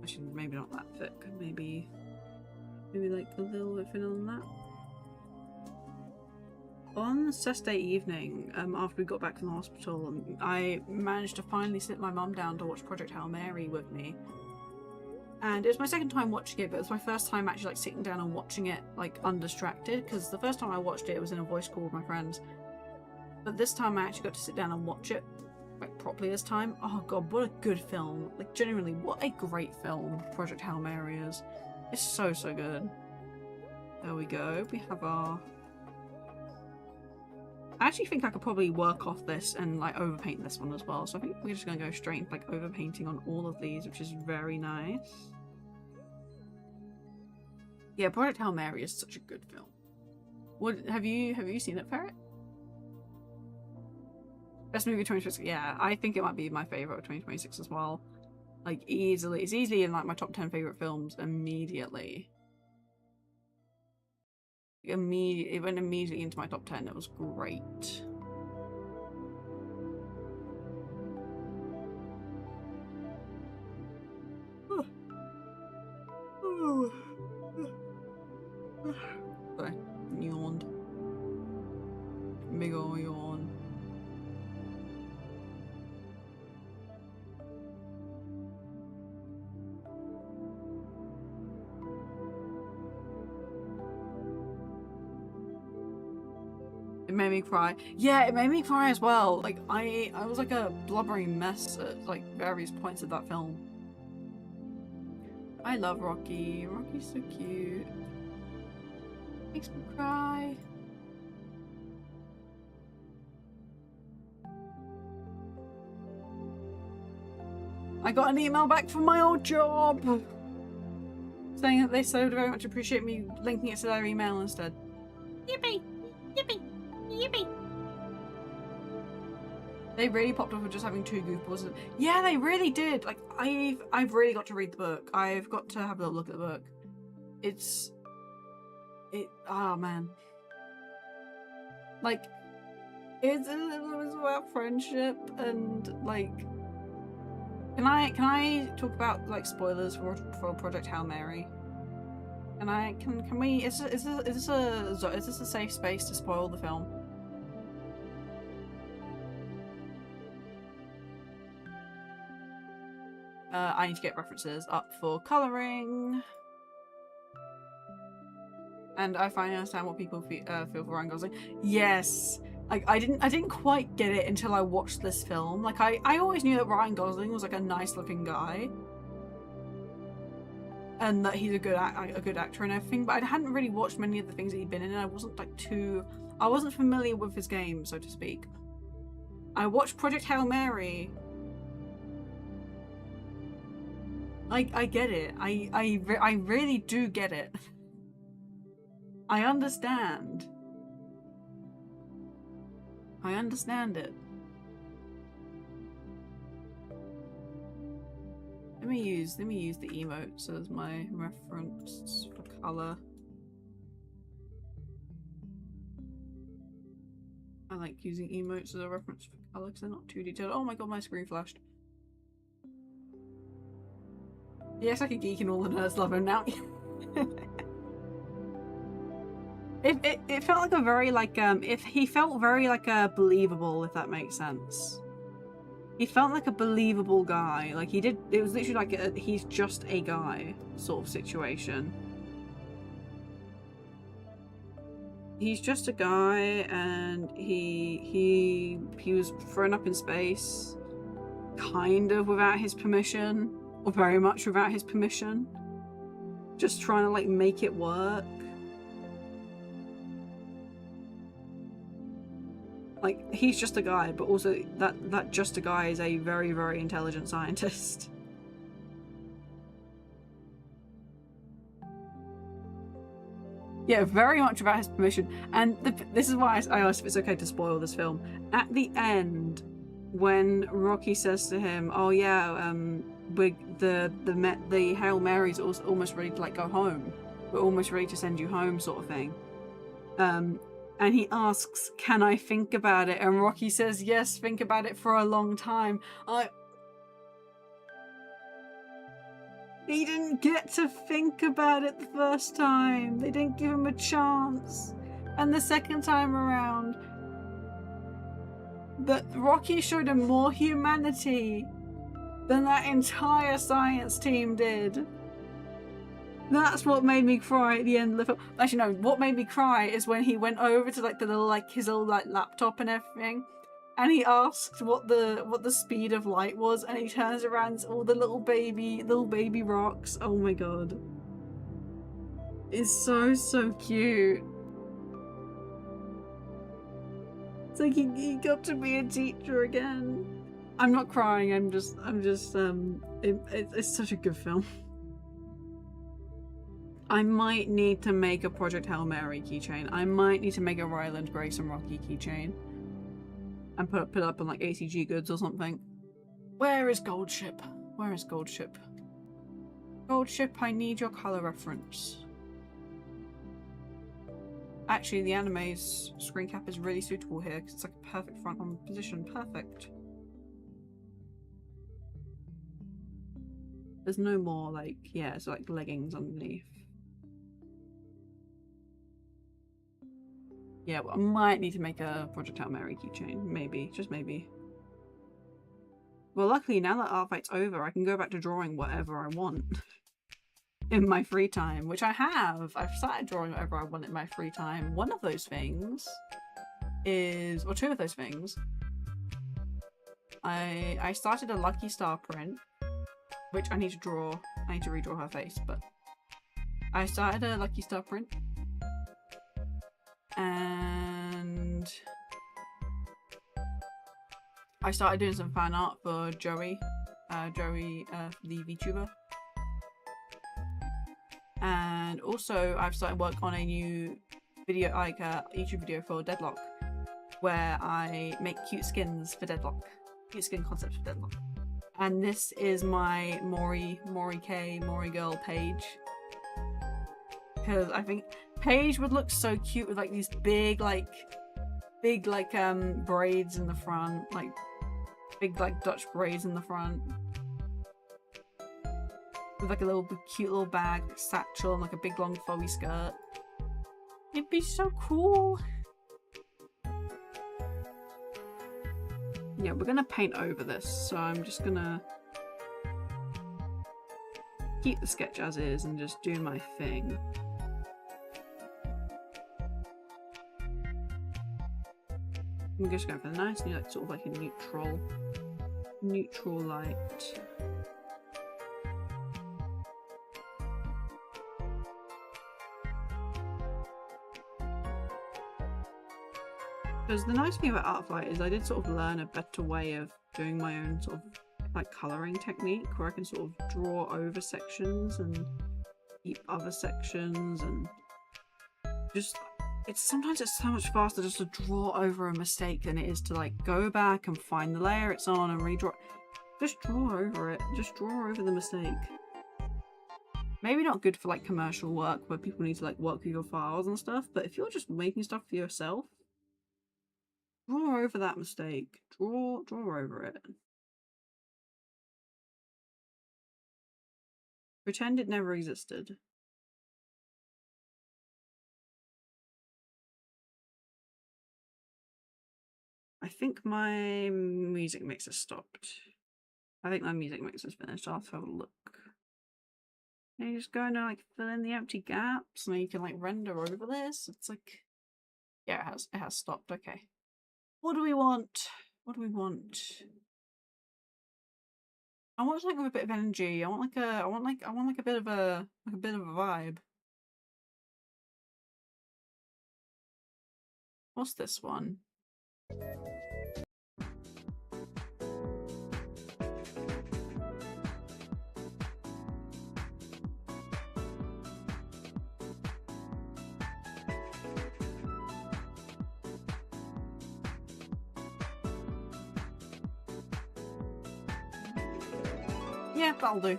Actually, maybe not that thick. Maybe like a little bit thinner than that. On Saturday evening, after we got back from the hospital, I managed to finally sit my mum down to watch Project Hail Mary with me. And it was my second time watching it, but it was my first time actually like sitting down and watching it like undistracted, because the first time I watched it, it was in a voice call with my friends. But this time I actually got to sit down and watch it like properly this time. Oh god, what a good film. Like genuinely, what a great film Project Hail Mary is. It's so good. There we go. We have our... I actually think I could probably work off this and like overpaint this one as well. So I think we're just gonna go straight into like overpainting on all of these, which is very nice. Yeah, Project Hail Mary is such a good film. What have you seen it, Ferret? Best movie 2026. Yeah, I think it might be my favorite of 2026 as well. Like easily, it's easily in like my top 10 favorite films immediately. It went immediately into my top 10. It was great. Sorry, yawned. Big ol' yawn. It made me cry. Yeah, it made me cry as well. Like I was like a blubbering mess at like various points of that film. I love Rocky. Rocky's so cute. Makes me cry. I got an email back from my old job saying that they so very much appreciate me linking it to their email instead. Yippee! Yippee! Yippee! They really popped off with just having 2 goofballs. Yeah, they really did. Like, I've really got to read the book. I've got to have a look at the book. Oh man. Like, it was about friendship and like. Can I talk about like spoilers for Project Hail Mary? Can we? Is this a safe space to spoil the film? I need to get references up for colouring. And I finally understand what people feel for Ryan Gosling. Yes! Like, I didn't quite get it until I watched this film. Like, I always knew that Ryan Gosling was like a nice looking guy. And that he's a good actor and everything, but I hadn't really watched many of the things that he'd been in, and I wasn't familiar with his game, so to speak. I watched Project Hail Mary. I get it. I really do get it. I understand. I understand it. Let me use the emotes as my reference for colour. I like using emotes as a reference for colour because they're not too detailed. Oh my god, my screen flashed. Yes, I can geek and all the nerds love him now. It felt like a very like he felt very like believable, if that makes sense. He felt like a believable guy. Like it was literally like he's just a guy sort of situation. He's just a guy, and he was thrown up in space, kind of without his permission, or very much without his permission. Just trying to like make it work. Like, he's just a guy, but also that just a guy is a very, very intelligent scientist. Yeah, very much without his permission. And this is why I asked if it's okay to spoil this film. At the end, when Rocky says to him, "Oh yeah, the Hail Mary's almost ready to like go home. We're almost ready to send you home," sort of thing. And he asks, "Can I think about it?" And Rocky says, "Yes, think about it for a long time." He didn't get to think about it the first time. They didn't give him a chance. And the second time around, Rocky showed him more humanity than that entire science team did. That's what made me cry at the end of the film. Actually, no, what made me cry is when he went over to like the little his little laptop and everything, and he asked what the speed of light was, and he turns around, it's all the little baby rocks. Oh my god, it's so cute. It's like he got to be a teacher again. I'm not crying. I'm just it's such a good film. I might need to make a Project Hail Mary keychain. I might need to make a Ryland, Grace and Rocky keychain. And put it up on like ACG Goods or something. Where is Goldship? Where is Goldship? Goldship, I need your colour reference. Actually, the anime's screen cap is really suitable here because it's like a perfect front on position. Perfect. There's no more like, yeah, it's like leggings underneath. Yeah, well, I might need to make a Project Hail Mary keychain. Maybe. Just maybe. Well, luckily, now that Artfight's over, I can go back to drawing whatever I want. In my free time. Which I have. I've started drawing whatever I want in my free time. One of those things is... Or 2 of those things. I started a Lucky Star print. Which I need to draw. I need to redraw her face, but... I started a Lucky Star print. And I started doing some fan art for Joey Joey, the VTuber. And also I've started work on a new video, like a YouTube video for Deadlock, where I make cute skins for Deadlock. Cute skin concepts for Deadlock. And this is my Mori girl Paige. Because I think Paige would look so cute with like these big braids in the front, like big like Dutch braids in the front, with like a little cute little bag, satchel, and like a big long flowy skirt. It'd be so cool. Yeah, we're gonna paint over this, so I'm just gonna keep the sketch as is and just do my thing. I'm just going for the nice new, like, sort of like a neutral light. Because the nice thing about Artfight is I did sort of learn a better way of doing my own sort of like colouring technique, where I can sort of draw over sections and keep other sections, and just sometimes it's so much faster just to draw over a mistake than it is to like go back and find the layer it's on and redraw. Just draw over it. Just draw over the mistake. Maybe not good for like commercial work where people need to like work with your files and stuff, but if you're just making stuff for yourself, draw over that mistake. Draw over it. Pretend it never existed. I think my music mixer stopped. I think my music mixer's finished. I'll have to have a look. And you just go and like fill in the empty gaps, and then you can like render over this. It's like, yeah, it has stopped. Okay. What do we want? What do we want? I want something with a bit of energy. I want like a bit of a vibe. What's this one? Yeah, that'll do.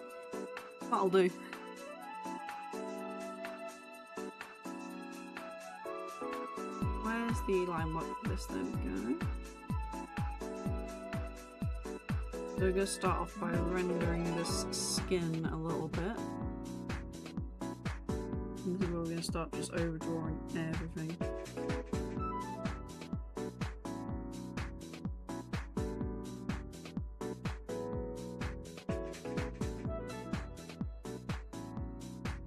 That'll do. Where's the line work for this? There we go. So we're going to start off by rendering this skin a little bit. And this is where we're going to start just overdrawing everything.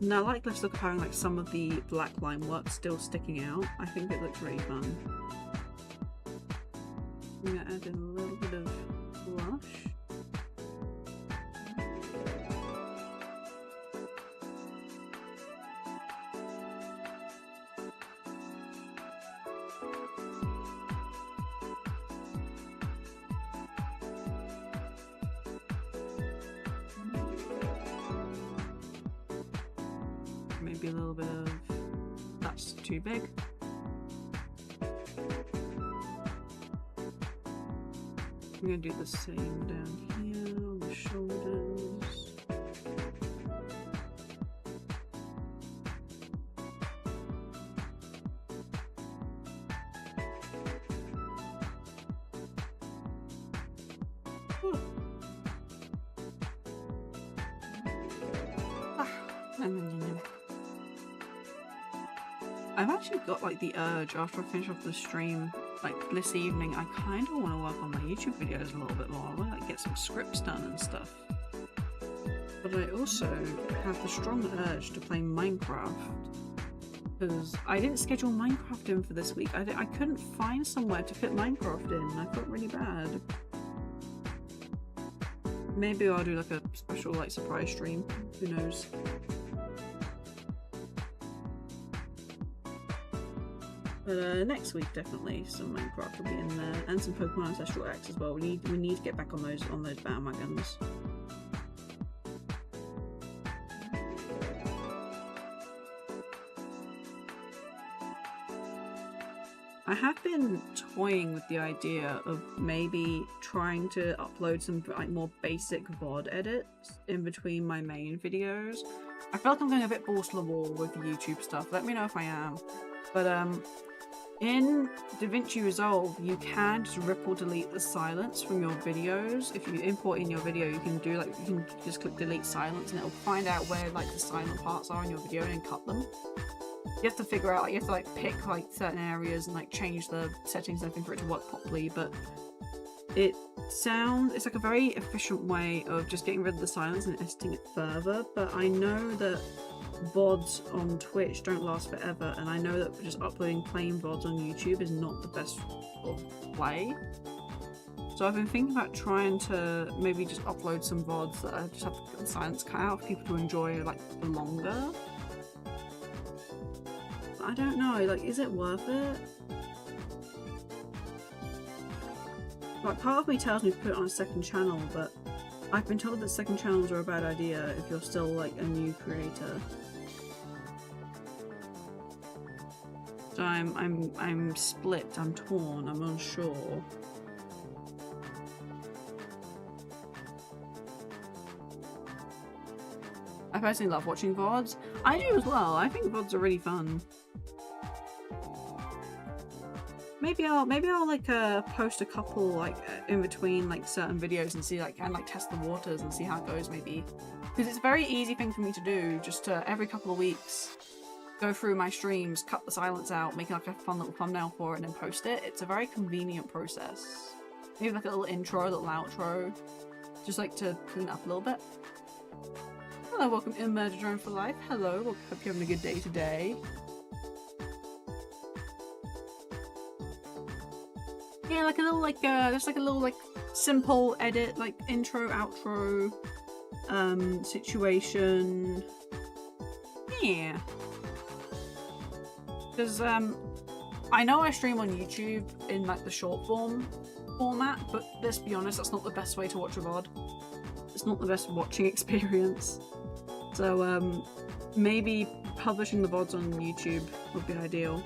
Now, I like this look of having like some of the black line work still sticking out. I think it looks really fun. I'm going to add in a little bit of blush. Maybe a little bit of, that's too big. I'm going to do the same down here on the shoulders. I've actually got like the urge after I finish off the stream, like this evening, I kind of want to work on my YouTube videos a little bit more. I want to like get some scripts done and stuff. But I also have the strong urge to play Minecraft, because I didn't schedule Minecraft in for this week. I couldn't find somewhere to fit Minecraft in, and I felt really bad. Maybe I'll do like a special like surprise stream, who knows. But next week definitely some Minecraft will be in there, and some Pokemon Ancestral X as well. We need to get back on those bandwagons. I have been toying with the idea of maybe trying to upload some like more basic VOD edits in between my main videos. I feel like I'm going a bit balls to the wall with the YouTube stuff. Let me know if I am. But in DaVinci Resolve, you can just rip or delete the silence from your videos. If you import in your video, you can do like, you can just click delete silence and it'll find out where like the silent parts are in your video and cut them. You have to figure out, like, you have to like pick like certain areas and like change the settings and everything for it to work properly, but it's like a very efficient way of just getting rid of the silence and editing it further. But I know that VODs on Twitch don't last forever, and I know that just uploading plain VODs on YouTube is not the best sort of play. So I've been thinking about trying to maybe just upload some VODs that I just have to get the silence cut out for people to enjoy like for longer. But I don't know, like, is it worth it? Like, part of me tells me to put it on a second channel, but I've been told that second channels are a bad idea if you're still like a new creator. So I'm split, I'm torn, I'm unsure. I personally love watching VODs. I do as well. I think VODs are really fun. Maybe I'll like post a couple like in between like certain videos and see like, and like test the waters and see how it goes maybe. Because it's a very easy thing for me to do, just to every couple of weeks go through my streams, cut the silence out, make like a fun little thumbnail for it and then post it. It's a very convenient process. Maybe like a little intro, a little outro, just like to clean up a little bit. Hello, welcome to Emergency Drone for Life. Hello, hope you're having a good day today. Yeah, like a little like just like a little like simple edit, like intro, outro, situation. Yeah. Because I know I stream on YouTube in like the short form format, but let's be honest, that's not the best way to watch a VOD. It's not the best watching experience. So maybe publishing the VODs on YouTube would be ideal.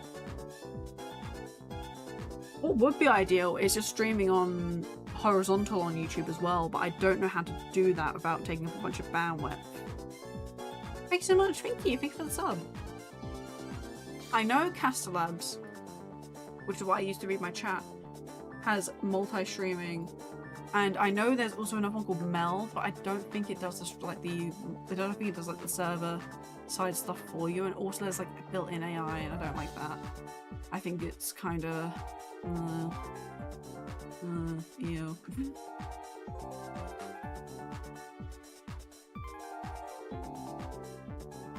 What would be ideal is just streaming on horizontal on YouTube as well, but I don't know how to do that without taking up a bunch of bandwidth. Thanks so much, thank you for the sub. I know Castellabs, which is why I used to read my chat, has multi-streaming, and I know there's also another one called Mel, but I don't think it does I don't think it does like the server side stuff for you, and also there's like a built-in AI, and I don't like that. I think it's kind of ew.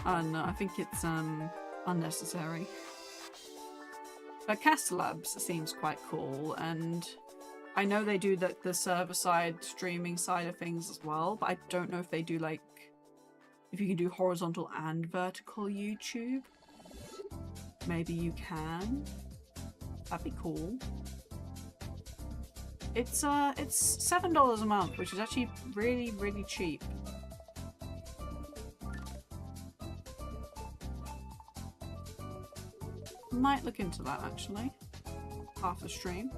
No, I think it's unnecessary. But Castellabs seems quite cool, and I know they do the server side streaming side of things as well, but I don't know if they do like if you can do horizontal and vertical YouTube. Maybe you can. That'd be cool. It's $7 a month, which is actually really, really cheap. Might look into that actually after stream.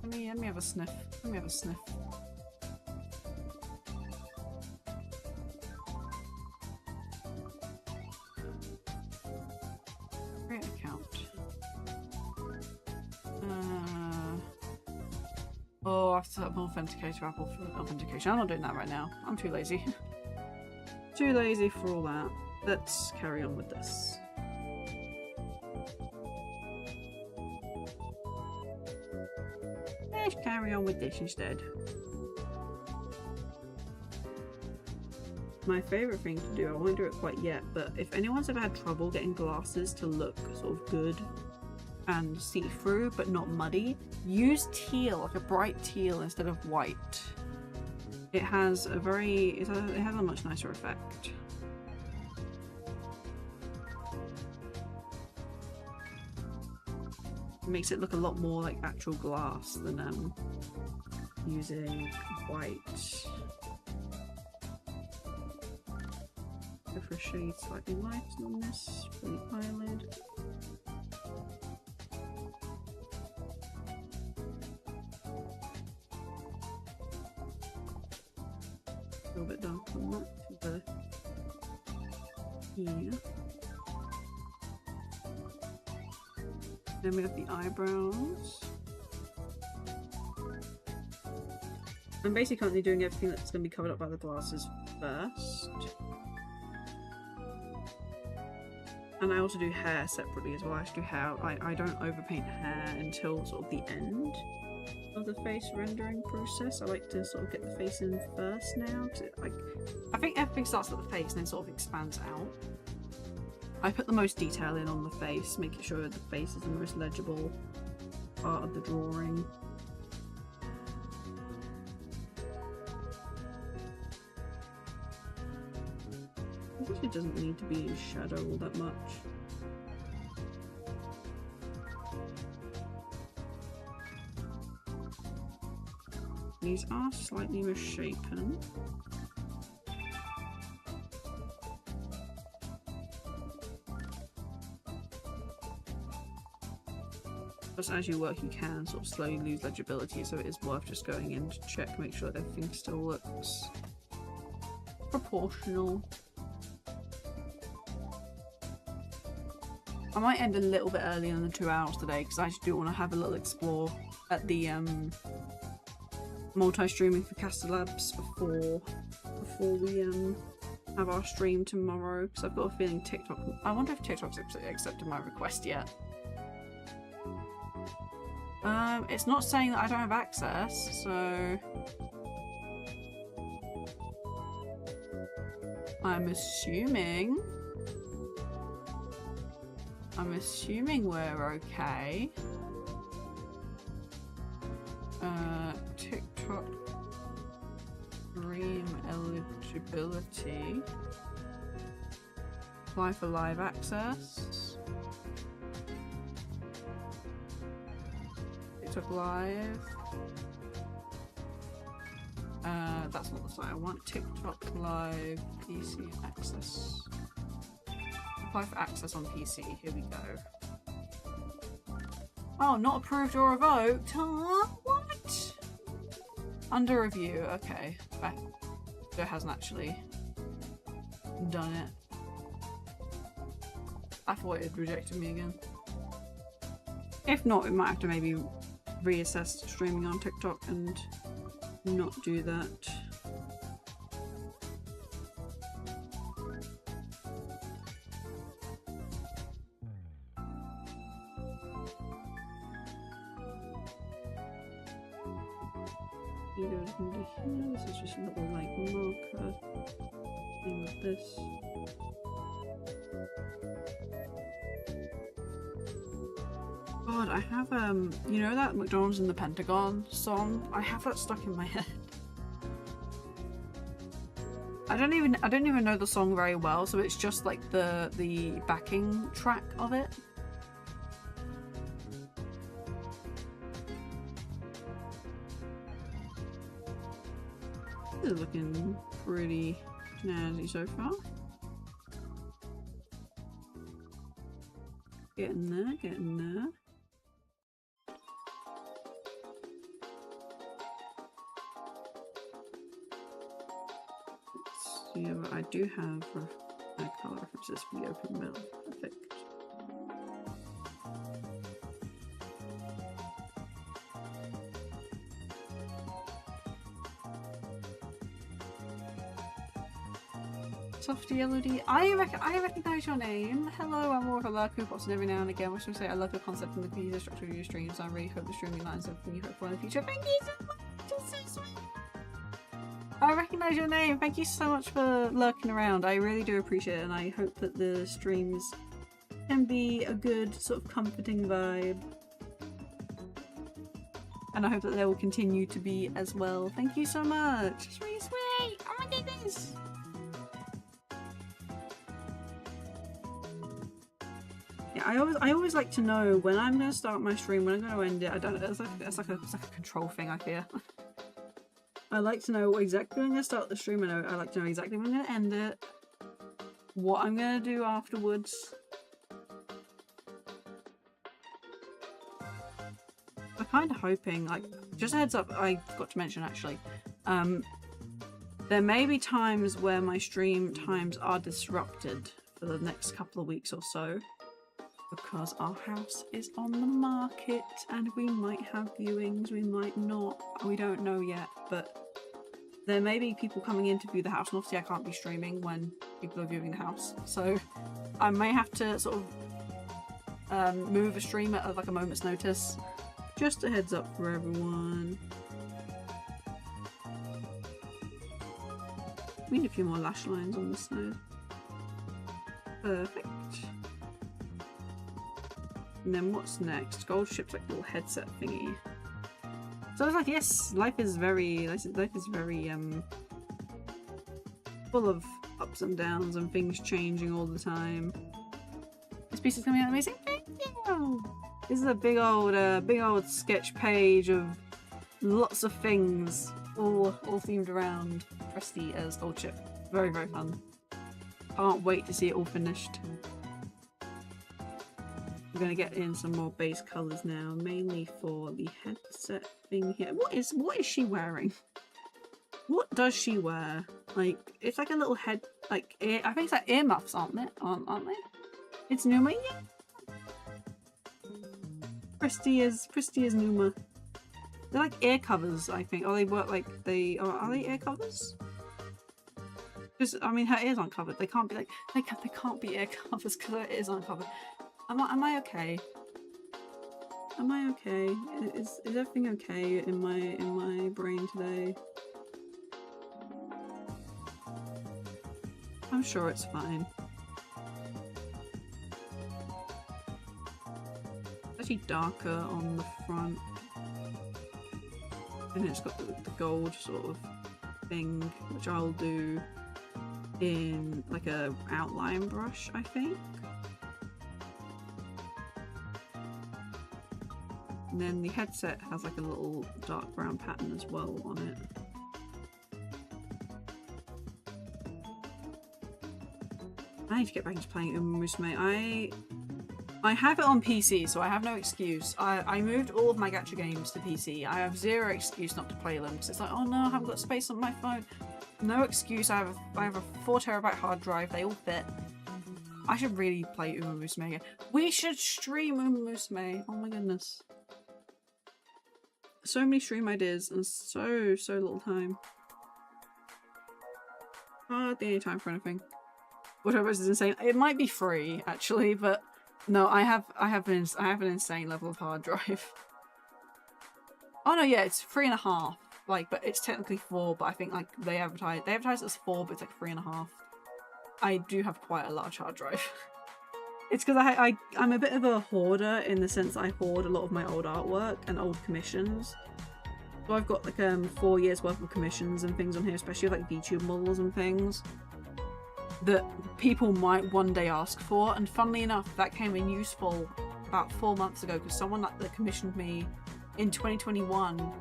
Let me have a sniff. Let me have a sniff. Create account. Oh, I have to set up an authenticator Apple for authentication. I'm not doing that right now. I'm too lazy. Too lazy for all that. Let's carry on with this. Let's carry on with this instead. My favourite thing to do, I won't do it quite yet, but if anyone's ever had trouble getting glasses to look sort of good and see-through but not muddy, use teal, like a bright teal instead of white. It has a much nicer effect. It makes it look a lot more like actual glass than using white. for a shade slightly lighter on this for the eyelid. A little bit dark on that for the ear. Then we have the eyebrows. I'm basically currently doing everything that's going to be covered up by the glasses first. And I also do hair separately as well. I actually do hair. I don't overpaint hair until sort of the end of the face rendering process. I like to sort of get the face in first now. I think everything starts at the face and then sort of expands out. I put the most detail in on the face, making sure the face is the most legible part of the drawing. It actually doesn't need to be in shadow all that much. These are slightly misshapen. Just as you work, you can sort of slowly lose legibility, so it is worth just going in to check, make sure that everything still looks proportional. I might end a little bit earlier than the 2 hours today because I just do want to have a little explore at the multi-streaming for Caster Labs before we have our stream tomorrow, because I've got a feeling TikTok. I wonder if TikTok's actually accepted my request yet. It's not saying that I don't have access, so I'm assuming we're okay. TikTok stream eligibility. Apply for live access. TikTok live. That's not the site I want. TikTok live PC access. Apply for access on PC. Here we go. Oh, not approved or revoked. Huh? What? Under review. Okay. Right. So it hasn't actually done it. I thought it had rejected me again. If not, we might have to maybe reassess streaming on TikTok and not do that. This is just a little like marker thing with this. God, I have you know that McDonald's in the Pentagon song? I have that stuck in my head. I don't even know the song very well, so it's just like the backing track of it. This is looking pretty snazzy so far. Getting there, getting there. Let's see, I do have color references for the open middle. Perfect. Softy Elodie, I recognise your name. Hello, I'm more of a lurk who pops in every now and again. I should say I love your concept and the cohesive structure of your streams. I really hope the streaming lines are everything you hope for in the future. Thank you so much. It's so sweet. I recognise your name. Thank you so much for lurking around. I really do appreciate it, and I hope that the streams can be a good sort of comforting vibe. And I hope that they will continue to be as well. Thank you so much. It's really sweet. Oh my goodness. Yeah, I always like to know when I'm going to start my stream, when I'm going to end it. I don't. It's like a control thing, I fear. I like to know exactly when I'm going to start the stream, and I like to know exactly when I'm going to end it. what I'm gonna do afterwards. I'm kind of hoping, like, just a heads up, I forgot to mention actually, there may be times where my stream times are disrupted for the next couple of weeks or so, because our house is on the market and we might have viewings, we might not, we don't know yet, but there may be people coming in to view the house, and obviously I can't be streaming when people are viewing the house, so I may have to sort of move a stream at like a moment's notice. Just a heads up for everyone. We need a few more lash lines on this side. Perfect. And then what's next? Gold ship's like a little headset thingy. So I was like, yes, life is very full of ups and downs and things changing all the time. This piece is coming out amazing. Thank you. This is a big old sketch page of lots of things, all themed around Rusty as Gold Ship. Very, very fun. Can't wait to see it all finished. I'm gonna get in some more base colours now, mainly for the headset thing here. What is she wearing? What does she wear? Like, it's like a little head, like ear. I think it's like earmuffs, aren't they? Aren't they? It's Numa, yeah. Christy is Numa. They're like ear covers, I think. Or they work like they are they ear covers? Because I mean, her ears aren't covered. They can't be like they can't be ear covers because her ears aren't covered. Am I okay? Am I okay? Is everything okay in my brain today? I'm sure it's fine. It's actually darker on the front. And it's got the gold sort of thing, which I'll do in like a outline brush, I think. And then the headset has like a little dark brown pattern as well on it. I need to get back into playing Musume. I have it on PC, so I have no excuse. I moved all of my gacha games to PC. I have zero excuse not to play them, because it's like, oh no, I haven't got space on my phone. No excuse, I have a 4 terabyte hard drive, they all fit. I should really play Musume again. We should stream Musume. Oh my goodness. So many stream ideas and so little time. Hardly any time for anything. Whatever is insane. It might be free actually, but no, I have an insane level of hard drive. Oh no, yeah, it's 3.5. Like, but it's technically 4. But I think like they advertise it as 4, but it's like 3.5. I do have quite a large hard drive. It's because I'm a bit of a hoarder in the sense that I hoard a lot of my old artwork and old commissions. So I've got like 4 years worth of commissions and things on here, especially like VTube models and things that people might one day ask for. And funnily enough, that came in useful about 4 months ago because someone that commissioned me in 2021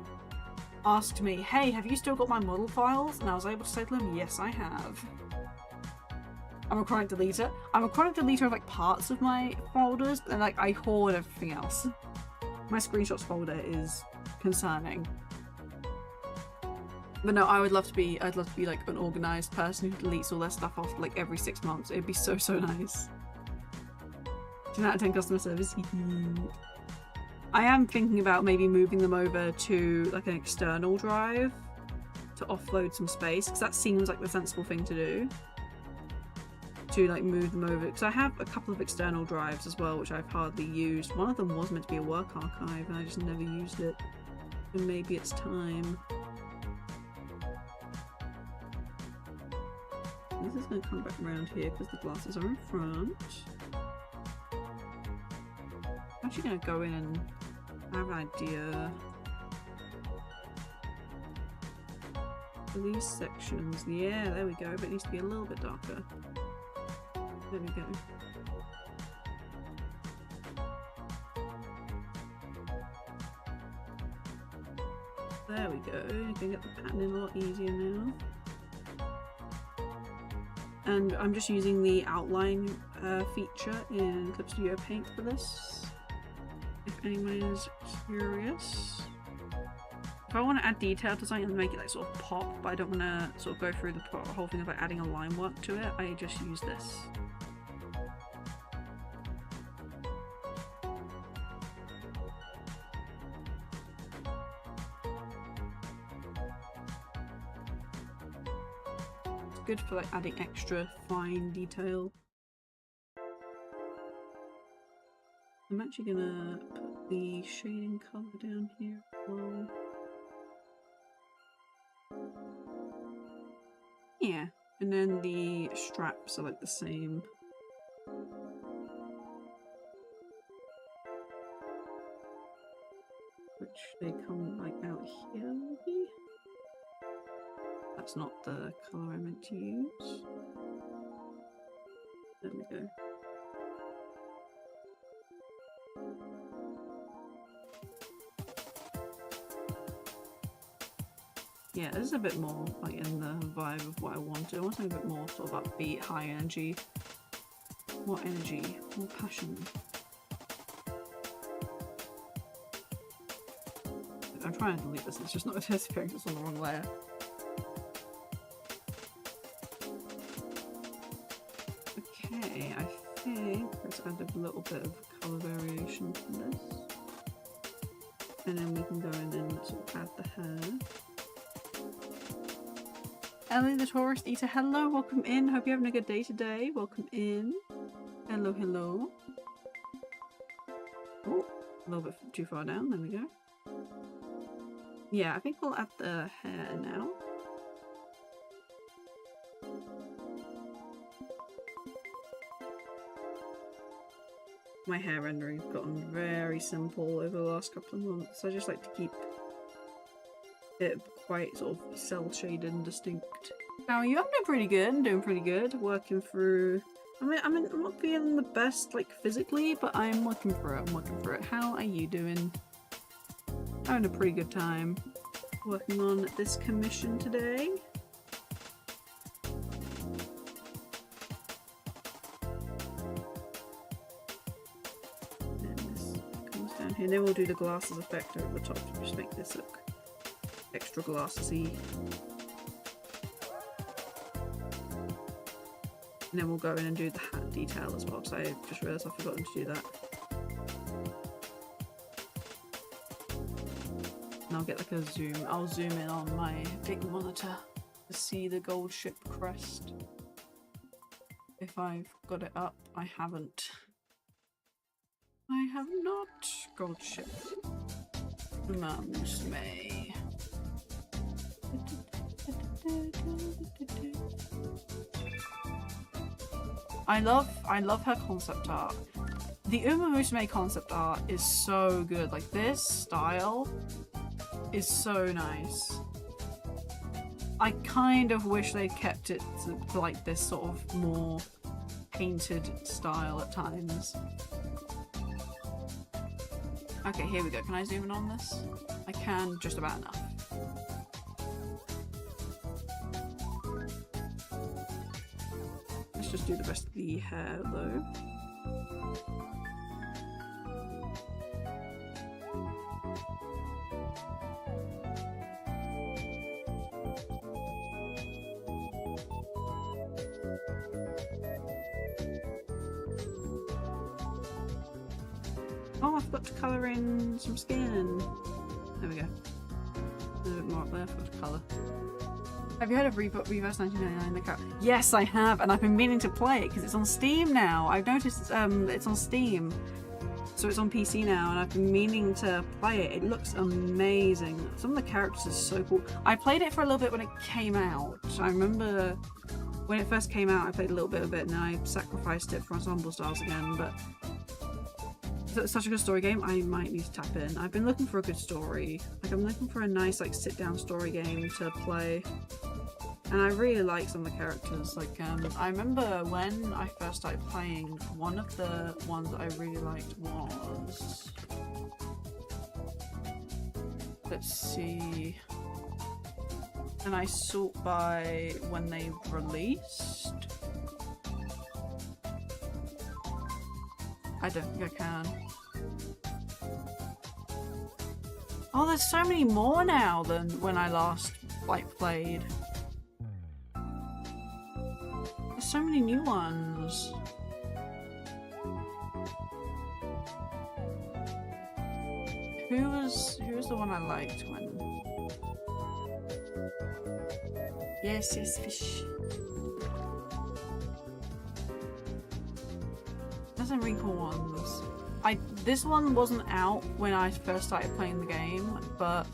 asked me, hey, have you still got my model files? And I was able to say to them, yes, I have. I'm a chronic deleter. I'm a chronic deleter of like parts of my folders, and like I hoard everything else. My screenshots folder is concerning. But no, I'd love to be like an organized person who deletes all their stuff off like every 6 months. It'd be so nice. 10 out of 10 customer service. I am thinking about maybe moving them over to like an external drive to offload some space, because that seems like the sensible thing to do. To like move them over, because I have a couple of external drives as well which I've hardly used. One of them was meant to be a work archive and I just never used it, and maybe it's time. This is going to come back around here because the glasses are in front. I'm actually going to go in and have an idea for these sections. Yeah, there we go, but it needs to be a little bit darker. There we go. There we go. You can get the pattern in a lot easier now. and I'm just using the outline feature in Clip Studio Paint for this, if anyone is curious. If I want to add detail to something and make it like sort of pop, but I don't want to sort of go through the whole thing of like adding a line work to it, I just use this. It's good for like adding extra fine detail. I'm actually gonna put the shading color down here as well. Yeah, and then the straps are like the same. Which they come like out here, maybe? That's not the colour I meant to use. There we go. Yeah, this is a bit more like in the vibe of what I wanted. I want something a bit more sort of upbeat, high energy. More energy, more passion. I'm trying to delete this, it's just not disappearing, it's on the wrong layer. Okay, I think let's add a little bit of colour variation to this. And then we can go in and sort of add the hair. Ellie the Tourist Eater, hello, welcome in. Hope you're having a good day today. Welcome in. Hello, hello. Oh, a little bit too far down. There we go. Yeah, I think we'll add the hair now. My hair rendering's gotten very simple over the last couple of months. I just like to keep it quite sort of cell shaded and distinct. How are you? I'm doing pretty good. I'm doing pretty good. Working through. I'm not feeling the best like physically, but I'm working through it. I'm working through it. How are you doing? Having a pretty good time working on this commission today. And this comes down here. Then we'll do the glasses effect over the top to just make this look extra glassy. And then we'll go in and do the hat detail as well, because I just realised I've forgotten to do that. And I'll get like a zoom. I'll zoom in on my big monitor to see the gold ship crest. If I've got it up, I haven't. I have not. Gold ship. Mums May. I love her concept art. The Uma Musume concept art is so good. Like, this style is so nice. I kind of wish they kept it to like this sort of more painted style at times. Okay, here we go. Can I zoom in on this? I can, just about enough. Let's just do the rest of the hair though. Oh, I forgot to colour in some skin. There we go. A little bit more up there for the colour. Have you heard of Reverse 1999 the cat? Yes, I have, and I've been meaning to play it because it's on Steam now. I've noticed it's on Steam, so it's on PC now, and I've been meaning to play it. It looks amazing. Some of the characters are so cool. I played it for a little bit when it came out. I remember when it first came out, I played a little bit of it, and I sacrificed it for Ensemble Styles again, but it's such a good story game, I might need to tap in. I've been looking for a good story. Like, I'm looking for a nice, like, sit-down story game to play. And I really like some of the characters. Like, I remember when I first started playing, one of the ones that I really liked was... Let's see... And I sort by when they released. I don't think I can. Oh, there's so many more now than when I last, like, played. There's so many new ones. Who was the one I liked when... Yes, fish. There's some really cool ones. This one wasn't out when I first started playing the game, but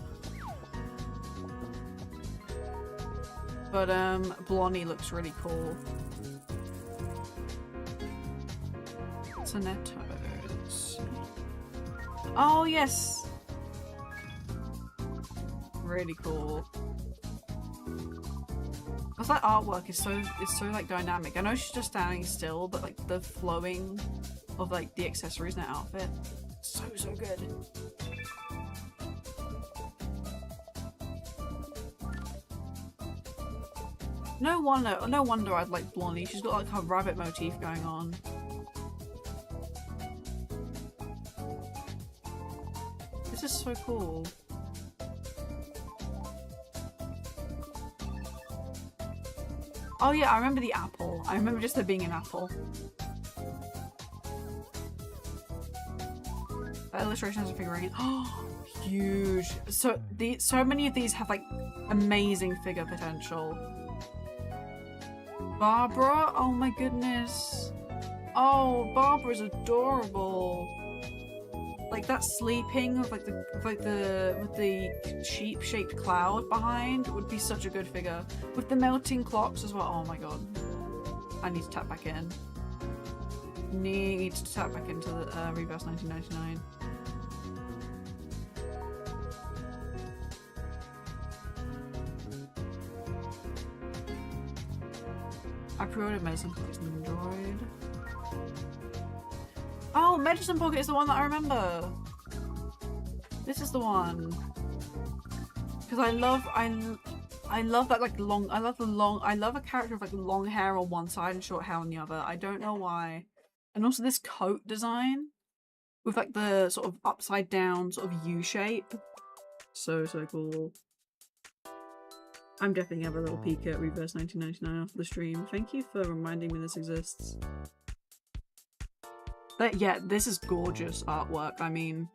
Blondie looks really cool. Sonettos. Oh yes, really cool. Cause that artwork is so like dynamic. I know she's just standing still, but like the flowing of like the accessories in that outfit, so good. No wonder I'd like Blondie. She's got like her rabbit motif going on. This is so cool. Oh yeah, I remember the apple. I remember just there being an apple. That illustration has a figurine. Oh, huge. So many of these have like amazing figure potential. Barbara, oh my goodness. Oh, Barbara's adorable. Like that sleeping with like the sheep-shaped cloud behind would be such a good figure. With the melting clocks as well. Oh my god. I need to tap back in. Need to tap back into the Reverse 1999. I pre-ordered Medicine Pocket and enjoyed. Oh, Medicine Pocket is the one that I remember. This is the one. Because I love that like long. I love a character with like long hair on one side and short hair on the other. I don't know why. And also this coat design with like the sort of upside down sort of U shape. So cool. I'm definitely gonna have a little peek at Reverse 1999 after the stream. Thank you for reminding me this exists. But yeah, this is gorgeous artwork. I mean,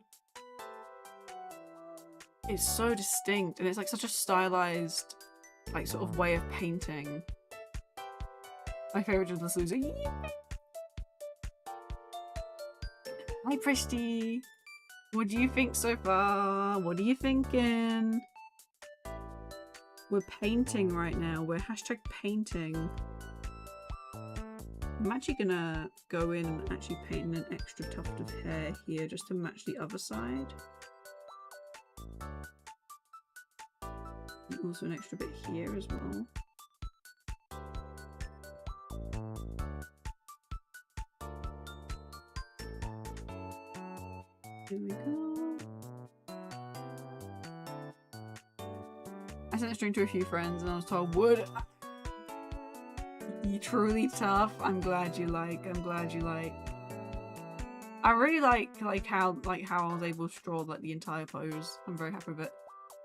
it's so distinct and it's like such a stylized, like sort of way of painting. My favorite is the Susie. Hi, Prishti. What do you think so far? What are you thinking? We're painting right now. We're hashtag painting. I'm actually gonna go in and actually paint an extra tuft of hair here just to match the other side. And also an extra bit here as well. Here we go. I sent a string to a few friends and I was told, would you truly tough? I'm glad you like. I really like how I was able to draw like the entire pose. I'm very happy with it.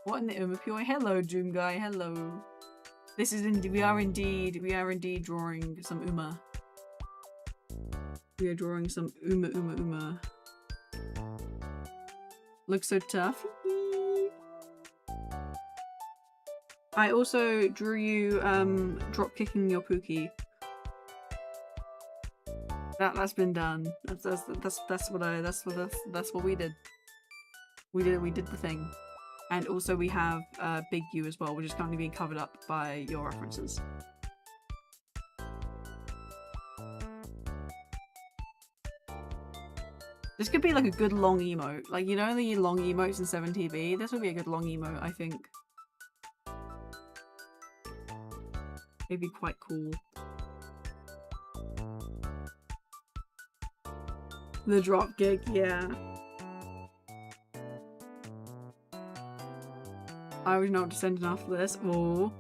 What in the Umapure? Hello, Doom Guy. Hello. This is we are indeed drawing some Uma. We are drawing some Uma. Looks so tough. I also drew you drop kicking your Pookie. That's been done. That's what we did. We did the thing. And also we have Big U as well, which is currently being covered up by your references. This could be like a good long emote. Like, you know the long emotes in 7TB? This would be a good long emote, I think. It'd be quite cool. The drop kick, yeah. I was not descending after this. Oh.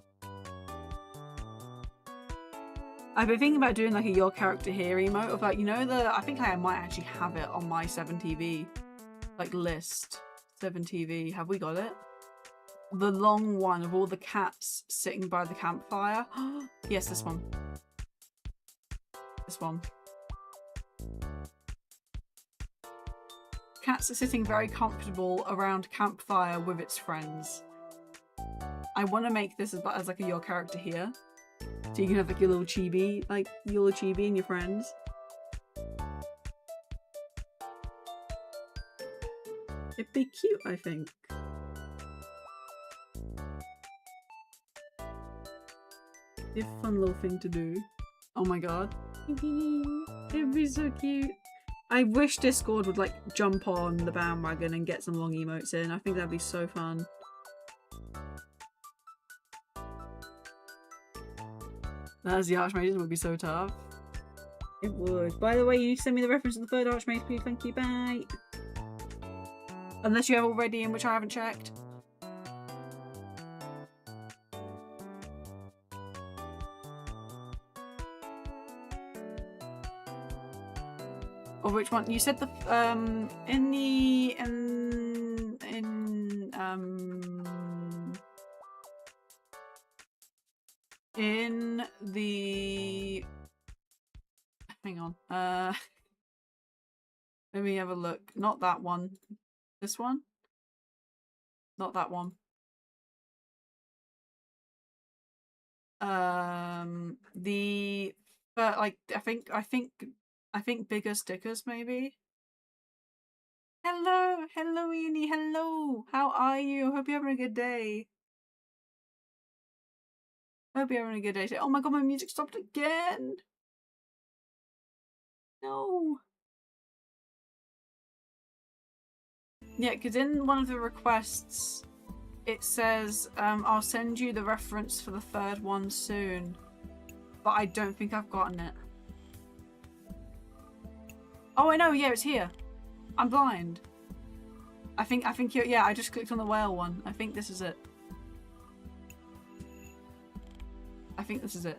I've been thinking about doing like a your character here emote of like, you know, I think I might actually have it on my 7TV like list. 7TV, have we got it? The long one of all the cats sitting by the campfire. Yes, this one. This one. Cats are sitting very comfortable around campfire with its friends. I want to make this as like a your character here. So you can have like your little chibi, and your friends. It'd be cute, I think. Be a fun little thing to do. Oh my god. It'd be so cute. I wish Discord would like jump on the bandwagon and get some long emotes in. I think that'd be so fun. As the Archmages would be so tough. It would. By the way, you send me the reference to the third Archmage, please. Thank you. Bye. Unless you have already, in which I haven't checked. Or which one? You said the in the hang on. Let me have a look. Not that one. This one? Not that one. Like I think bigger stickers maybe. Hello, Uni, hello. How are you? Hope you're having a good day. Hope you're having a good day. Oh my god, my music stopped again. No. Yeah, because in one of the requests, it says, I'll send you the reference for the third one soon. But I don't think I've gotten it. Oh, I know, yeah, it's here. I'm blind. I think you're, yeah, I just clicked on the whale one. I think this is it. I think this is it.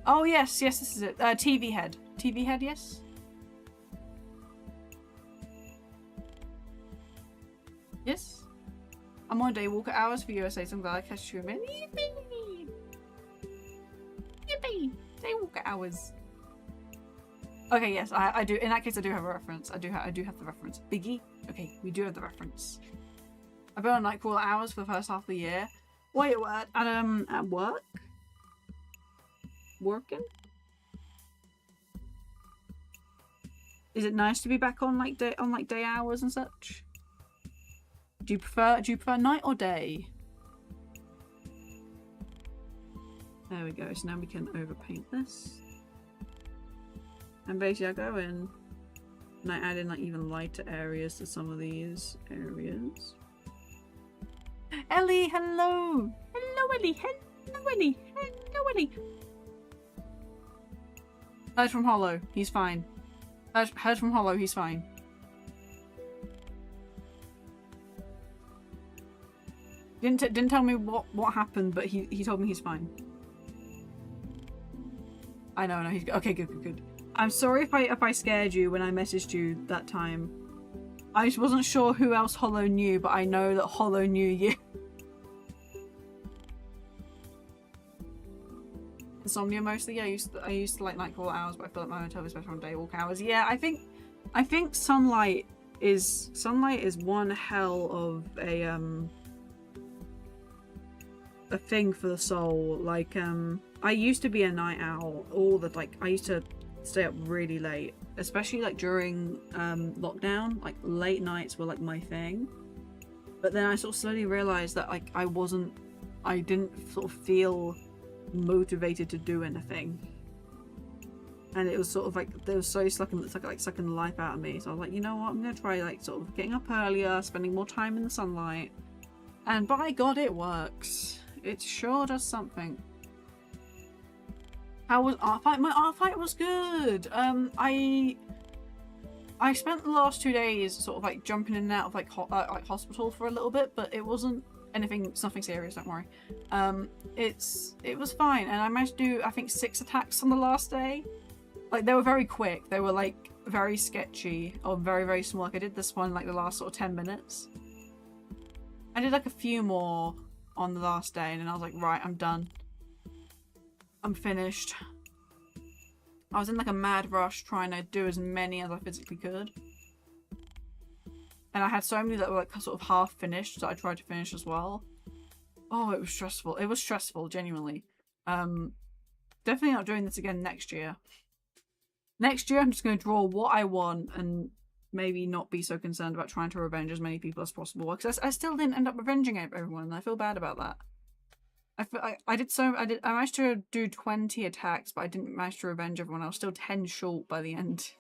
Oh, yes, this is it. TV head. TV head, yes? Yes? I'm on Daywalker hours for USA, so I'm glad I catch you a minute. Yippee! Yippee! Daywalker hours. Okay, yes, I do. In that case, I do have a reference. I do have the reference. Biggie? Okay, we do have the reference. I've been on Nightcrawler hours for the first half of the year. Wait, what? At work? Working? Is it nice to be back on day hours and such? Do you prefer night or day? There we go. So now we can overpaint this. And basically I go in and I add in like even lighter areas to some of these areas. Ellie, hello! Hello Ellie! Hello Ellie! Hello Ellie! Heard from Hollow, he's fine. Heard from Hollow, he's fine. Didn't tell me what happened, but he told me he's fine. I know, he's okay. Good. I'm sorry if I scared you when I messaged you that time. I just wasn't sure who else Hollow knew, but I know that Hollow knew you. Insomnia mostly. Yeah, I used to like Nightcrawler hours, but I feel like my hotel is better on Daywalk hours. Yeah, I think sunlight is one hell of a thing for the soul. Like I used to be a night owl. I used to stay up really late, especially like during lockdown. Like late nights were like my thing. But then I sort of slowly realized that like I didn't sort of feel motivated to do anything, and it was sort of like there was so sucking the life out of me. So I was like, you know what, I'm gonna try like sort of getting up earlier, spending more time in the sunlight, and by God it works. It sure does something. How was Artfight? My Artfight was good. I spent the last 2 days sort of like jumping in and out of like hospital for a little bit, but it wasn't It's nothing serious, don't worry. It was fine, and I managed to do, I think, 6 attacks on the last day. Like, they were very quick. They were, like, very sketchy, or very, very small. Like, I did this one, like, the last sort of 10 minutes. I did, like, a few more on the last day, and then I was like, right, I'm done. I'm finished. I was in, like, a mad rush trying to do as many as I physically could. And I had so many that were, like, sort of half finished that I tried to finish as well. Oh, it was stressful. It was stressful, genuinely. Definitely not doing this again next year. Next year, I'm just going to draw what I want and maybe not be so concerned about trying to revenge as many people as possible. Because I still didn't end up revenging everyone, and I feel bad about that. I managed to do 20 attacks, but I didn't manage to revenge everyone. I was still 10 short by the end.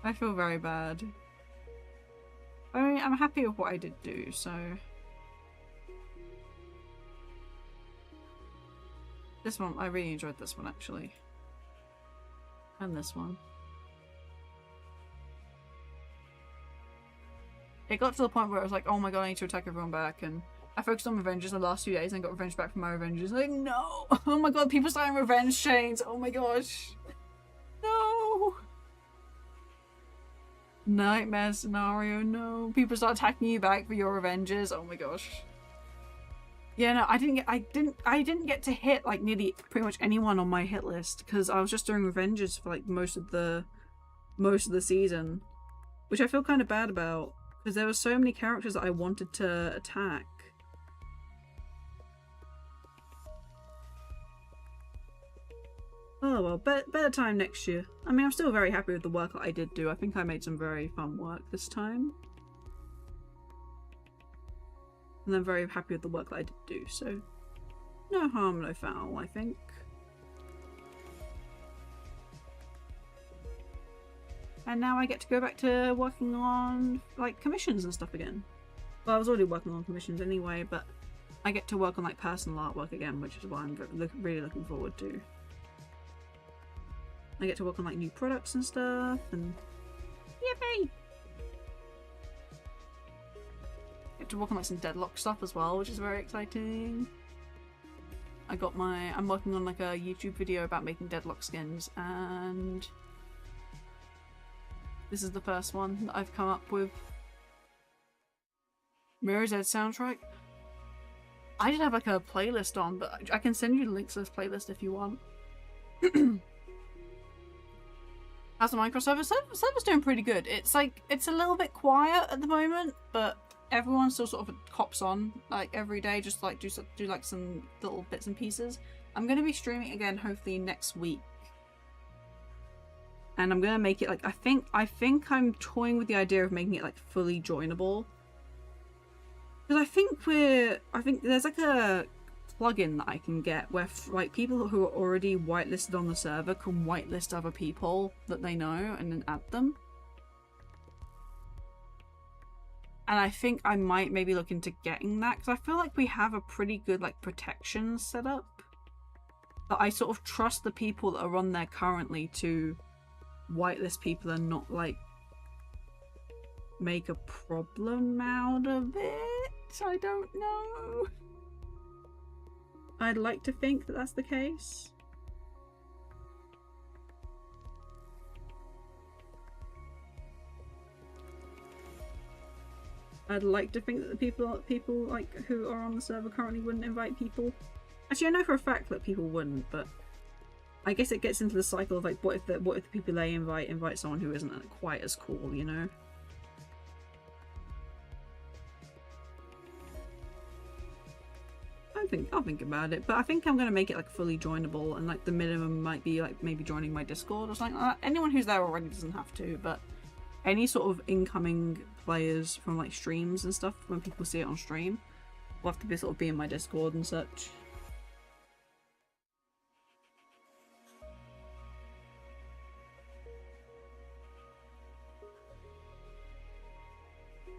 I feel very bad. I mean, I'm happy with what I did do, so... This one, I really enjoyed this one, actually. And this one. It got to the point where I was like, oh my god, I need to attack everyone back, and I focused on revenges the last few days and got revenge back from my revenges. Like, no! Oh my god, people starting revenge chains! Oh my gosh! No! Nightmare scenario, no. People start attacking you back for your revenges. Oh my gosh. Yeah, no, I didn't get to hit like nearly pretty much anyone on my hit list because I was just doing revenges for like most of the season, which I feel kind of bad about because there were so many characters that I wanted to attack. Oh well, better time next year. I mean, I'm still very happy with the work that I did do. I think I made some very fun work this time. And I'm very happy with the work that I did do, so no harm, no foul, I think. And now I get to go back to working on, like, commissions and stuff again. Well, I was already working on commissions anyway, but I get to work on, like, personal artwork again, which is what I'm really looking forward to. I get to work on like new products and stuff, and yippee! Get to work on like some deadlock stuff as well, which is very exciting. I'm working on like a YouTube video about making deadlock skins, and this is the first one that I've come up with. Mirror's Edge soundtrack. I did have like a playlist on, but I can send you links to this playlist if you want. How's the Minecraft server? Server's doing pretty good. It's like, it's a little bit quiet at the moment, but everyone still sort of hops on like every day, just like do like some little bits and pieces. I'm going to be streaming again hopefully next week. And I'm going to make it like, I think I'm toying with the idea of making it like fully joinable. Because I think there's like a plugin that I can get where like people who are already whitelisted on the server can whitelist other people that they know and then add them. And I think I might maybe look into getting that because I feel like we have a pretty good like protection set up. But I sort of trust the people that are on there currently to whitelist people and not like make a problem out of it. I don't know. I'd like to think that that's the case. I'd like to think that the people like who are on the server currently wouldn't invite people. Actually, I know for a fact that people wouldn't, but I guess it gets into the cycle of like, what if the people they invite someone who isn't quite as cool, you know? I'll think about it, but I think I'm gonna make it like fully joinable, and like the minimum might be like maybe joining my Discord or something like that. Anyone who's there already doesn't have to, but any sort of incoming players from like streams and stuff, when people see it on stream, will have to be sort of be in my Discord and such.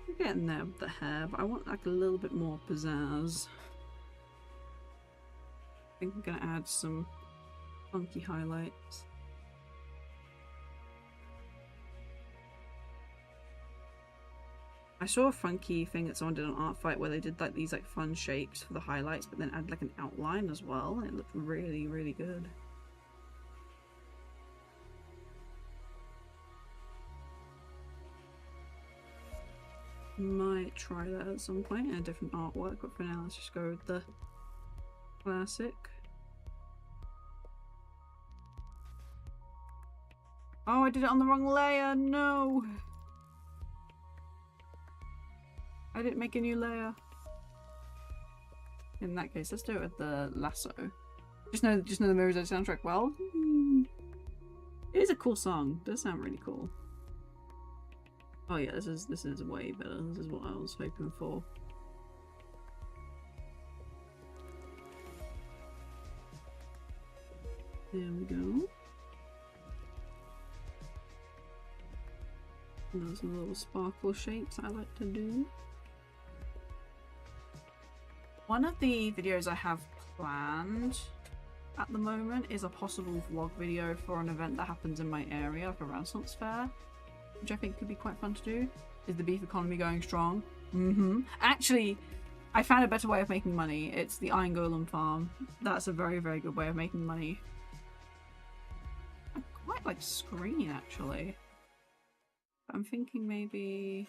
We're getting there with the hair, but I want like a little bit more pizzazz. I think I'm gonna add some funky highlights. saw a funky thing that someone did on Artfight where they did like these like fun shapes for the highlights, but then add like an outline as well. It looked really, really good. Might try that at some point in a different artwork, but for now let's just go with the classic. Oh, I did it on the wrong layer, no! I didn't make a new layer. In that case, let's do it with the lasso. Just know the Mirror's Edge soundtrack well. It is a cool song. It does sound really cool. Oh yeah, this is way better. This is what I was hoping for. There we go. And those little sparkle shapes I like to do. One of the videos I have planned at the moment is a possible vlog video for an event that happens in my area, like a Renaissance fair, which I think could be quite fun to do. Is the beef economy going strong? Actually, I found a better way of making money. It's the Iron Golem farm. That's a very, very good way of making money. I quite like screen, actually. I'm thinking maybe...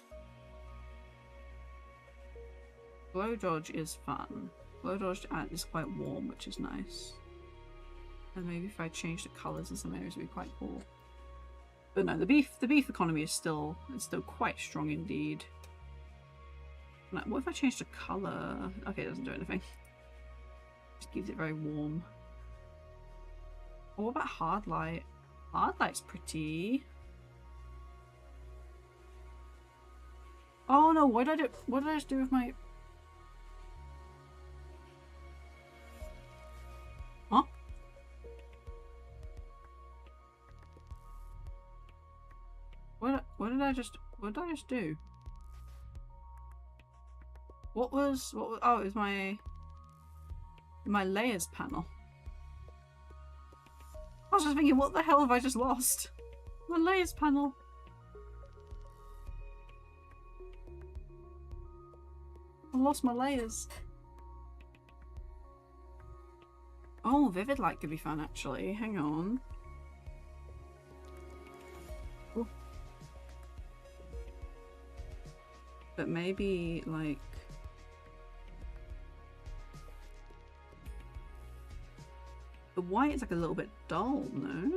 Glow dodge is fun. Glow dodge is quite warm, which is nice. And maybe if I change the colours in some areas, it would be quite cool. But no, the beef economy is still quite strong indeed. Like, what if I change the colour? Okay, it doesn't do anything. Just keeps it very warm. What about hard light? Hard light's pretty. Oh no, what did I just do with my... Huh? What did I just do? What was oh, it was my layers panel. I was just thinking, what the hell have I just lost? My layers panel. I lost my layers. Oh, vivid light could be fun actually. Hang on. Ooh. But maybe like the white is like a little bit dull, no?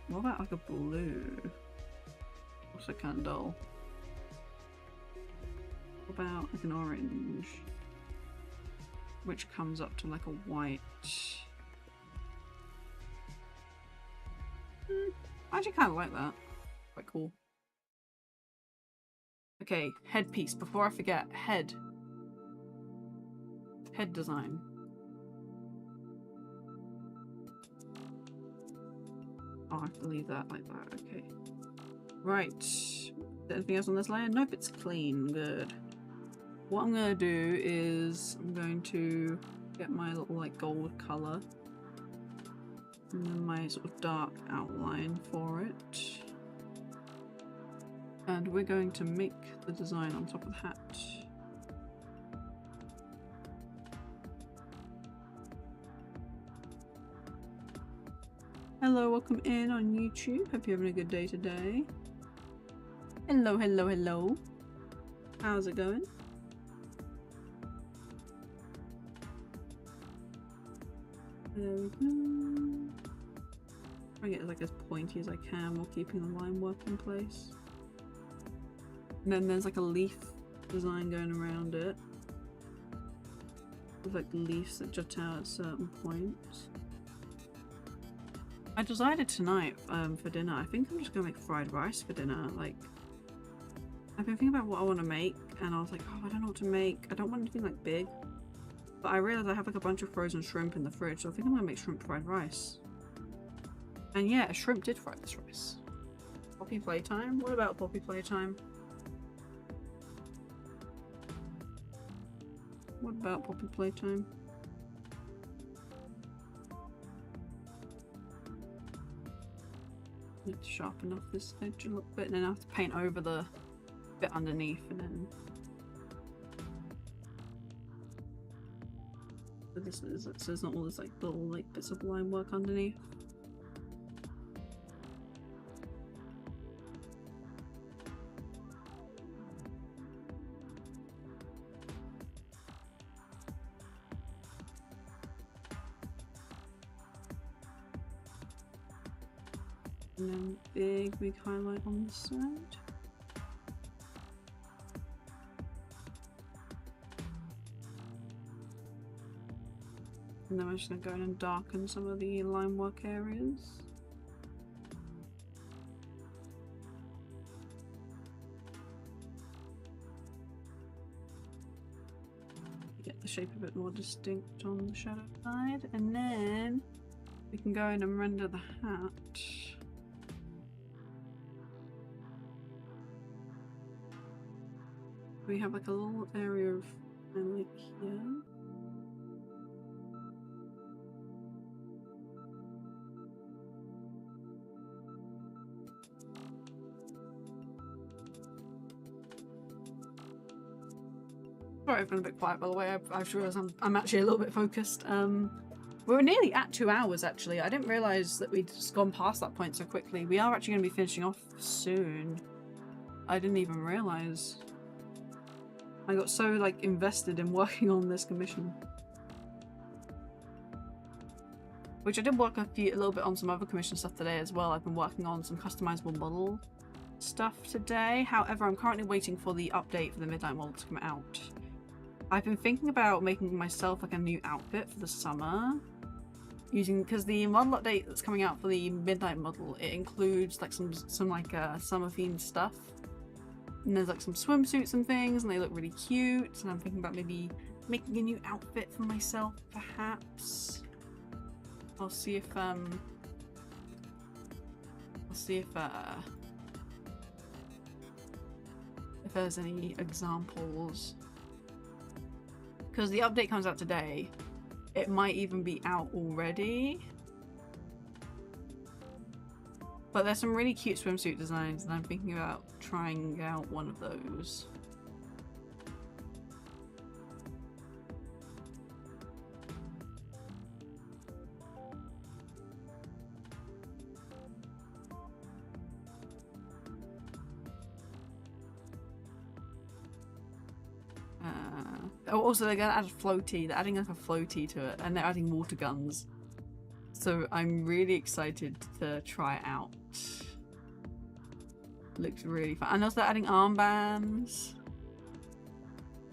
What about like a blue? Also kind of dull. What about like an orange? Which comes up to like a white. I actually kind of like that. Quite cool. Okay, headpiece. Before I forget, head. Head design. Oh, I have to leave that like that. Okay. Right. Is there anything else on this layer? Nope, it's clean. Good. What I'm going to do is I'm going to get my little like gold colour and then my sort of dark outline for it. And we're going to make the design on top of the hat. Hello, welcome in on YouTube. Hope you're having a good day today. Hello, hello, hello. How's it going? There we go. Try and get it like as pointy as I can while keeping the line work in place. And then there's like a leaf design going around it. With like leaves that jut out at certain points. I decided tonight for dinner, I think I'm just gonna make fried rice for dinner. Like, I've been thinking about what I want to make and I was like, oh, I don't know what to make. I don't want anything like big. But I realised I have like a bunch of frozen shrimp in the fridge, so I think I'm gonna make shrimp fried rice. And yeah, shrimp did fry this rice. Poppy playtime? What about Poppy playtime? What about Poppy playtime? Need to sharpen off this edge a little bit, and then I have to paint over the bit underneath, and then so this is so there's not all this like little like bits of line work underneath. And then big highlight on the side. And then I'm just going to go in and darken some of the line work areas. Get the shape a bit more distinct on the shadow side. And then we can go in and render the hat. We have like a little area of like here. Sorry, I've gone a bit quiet by the way. I've realised I'm actually a little bit focused. We're nearly at 2 hours actually. I didn't realise that we'd just gone past that point so quickly. We are actually going to be finishing off soon. I didn't even realise. I got so like invested in working on this commission. Which I did work a little bit on some other commission stuff today as well. I've been working on some customizable model stuff today. However, I'm currently waiting for the update for the Midnight model to come out. I've been thinking about making myself like a new outfit for the summer. Because the model update that's coming out for the Midnight model, it includes like some like summer themed stuff. And there's like some swimsuits and things, and they look really cute. And I'm thinking about maybe making a new outfit for myself, perhaps. I'll see if there's any examples. Because the update comes out today. It might even be out already. But there's some really cute swimsuit designs, and I'm thinking about trying out one of those. Also, they're gonna add a floaty. They're adding like a floaty to it, and they're adding water guns. So I'm really excited to try it out. Looks really fun. And also they're adding armbands.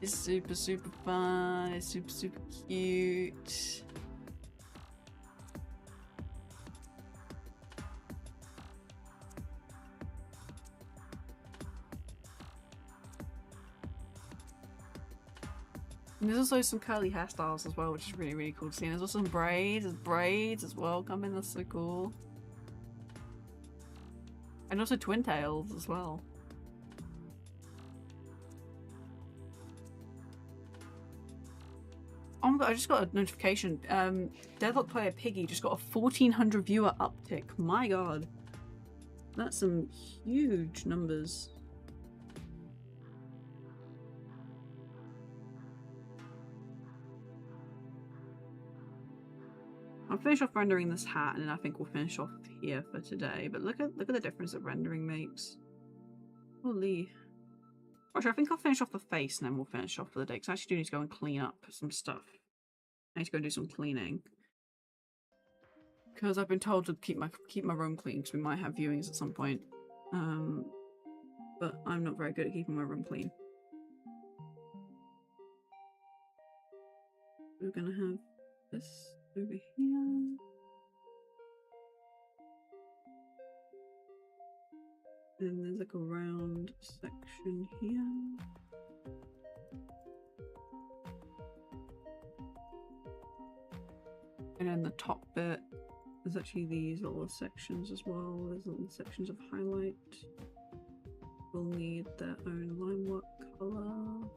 It's super fun. It's super cute. And there's also some curly hairstyles as well, which is really cool to see. And there's also some braids. There's braids as well coming. That's so cool. And also twin tails as well. Oh my god, I just got a notification. Deadlock player Piggy just got a 1,400 viewer uptick. My god. That's some huge numbers. I'll finish off rendering this hat, and then I think we'll finish off here for today. But look at the difference that rendering makes. Holy. Actually, I think I'll finish off the face, and then we'll finish off for the day. Because I actually do need to go and clean up some stuff. I need to go do some cleaning. Because I've been told to keep my room clean, because we might have viewings at some point. But I'm not very good at keeping my room clean. We're gonna have this over here. And there's like a round section here. And then the top bit, there's actually these little sections as well. There's little sections of highlight. Will need their own line work color.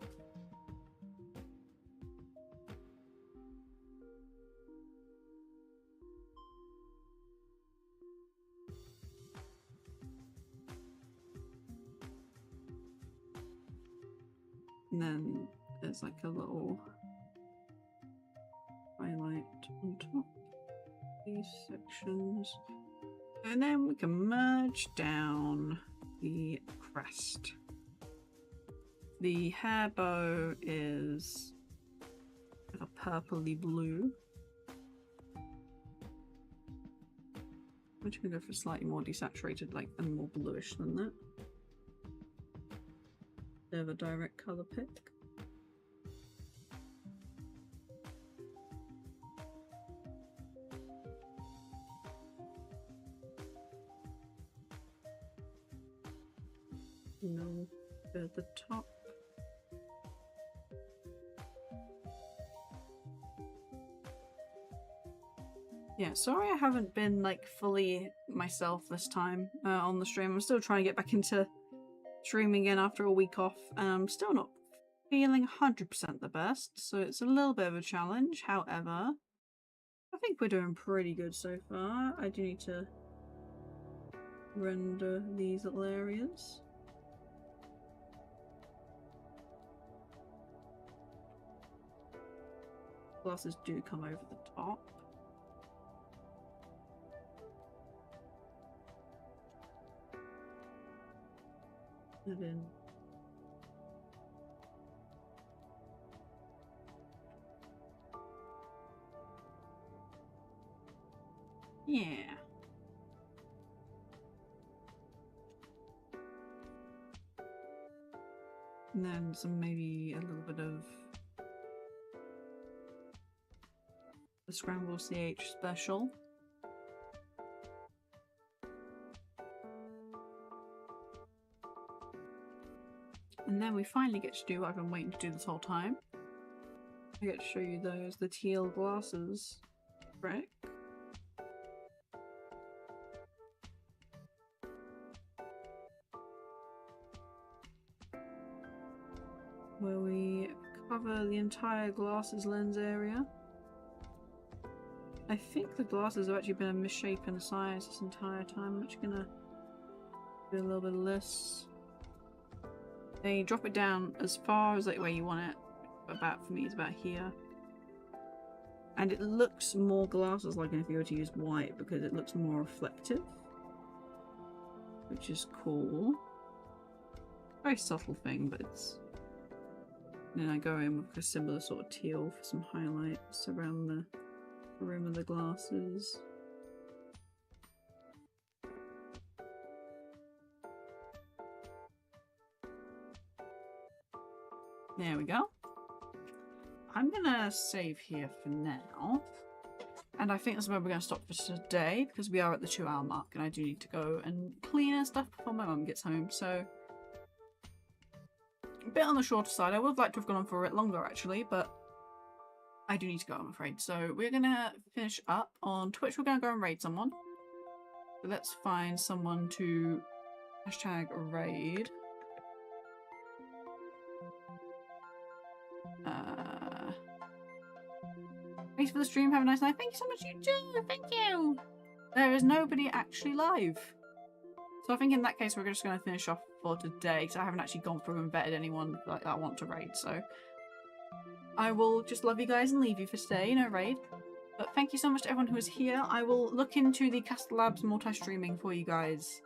And then there's like a little highlight on top of these sections. And then we can merge down the crest. The hair bow is like a purpley blue. I'm just gonna go for slightly more desaturated, like, and more bluish than that. Bit of a direct colour pick. No, at the top. Yeah, sorry I haven't been like fully myself this time on the stream. I'm still trying to get back into streaming again after a week off. I'm still not feeling 100% the best, so it's a little bit of a challenge. However, I think we're doing pretty good so far. I do need to render these little areas. Glasses do come over the top. And then yeah. And then some, maybe a little bit of the Scramble CH special. And then we finally get to do what I've been waiting to do this whole time. I get to show you those, the teal glasses trick. Where we cover the entire glasses lens area. I think the glasses have actually been a misshapen size this entire time. I'm just gonna do a little bit of this. Then you drop it down as far as like where you want it. About, for me, it's about here. And it looks more glasses like if you were to use white because it looks more reflective. Which is cool. Very subtle thing, but it's... Then I go in with a similar sort of teal for some highlights around the rim of the glasses. There we go. I'm gonna save here for now. And I think that's where we're gonna stop for today because we are at the 2-hour mark and I do need to go and clean and stuff before my mum gets home, so a bit on the shorter side. I would have liked to have gone on for a bit longer actually, but I do need to go, I'm afraid. So we're gonna finish up on Twitch. We're gonna go and raid someone. So let's find someone to hashtag raid. Thanks for the stream. Have a nice night. Thank you so much, you too. Thank you. There is nobody actually live. So I think in that case we're just going to finish off for today because I haven't actually gone through and vetted anyone like that I want to raid. So I will just love you guys and leave you for today. No raid. But thank you so much to everyone who is here. I will look into the Castle Labs multi-streaming for you guys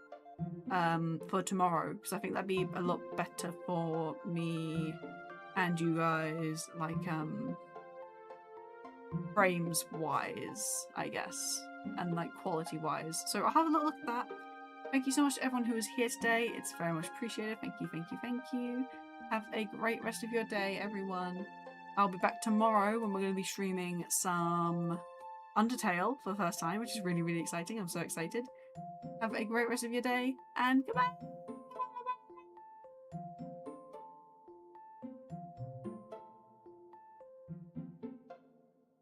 for tomorrow because I think that'd be a lot better for me and you guys, like frames wise, I guess, and like quality wise. So I'll have a little look at that. Thank you so much to everyone who was here today. It's very much appreciated. Thank you, thank you, thank you. Have a great rest of your day, everyone. I'll be back tomorrow when we're going to be streaming some Undertale for the first time, which is really, really exciting. I'm so excited. Have a great rest of your day, and goodbye!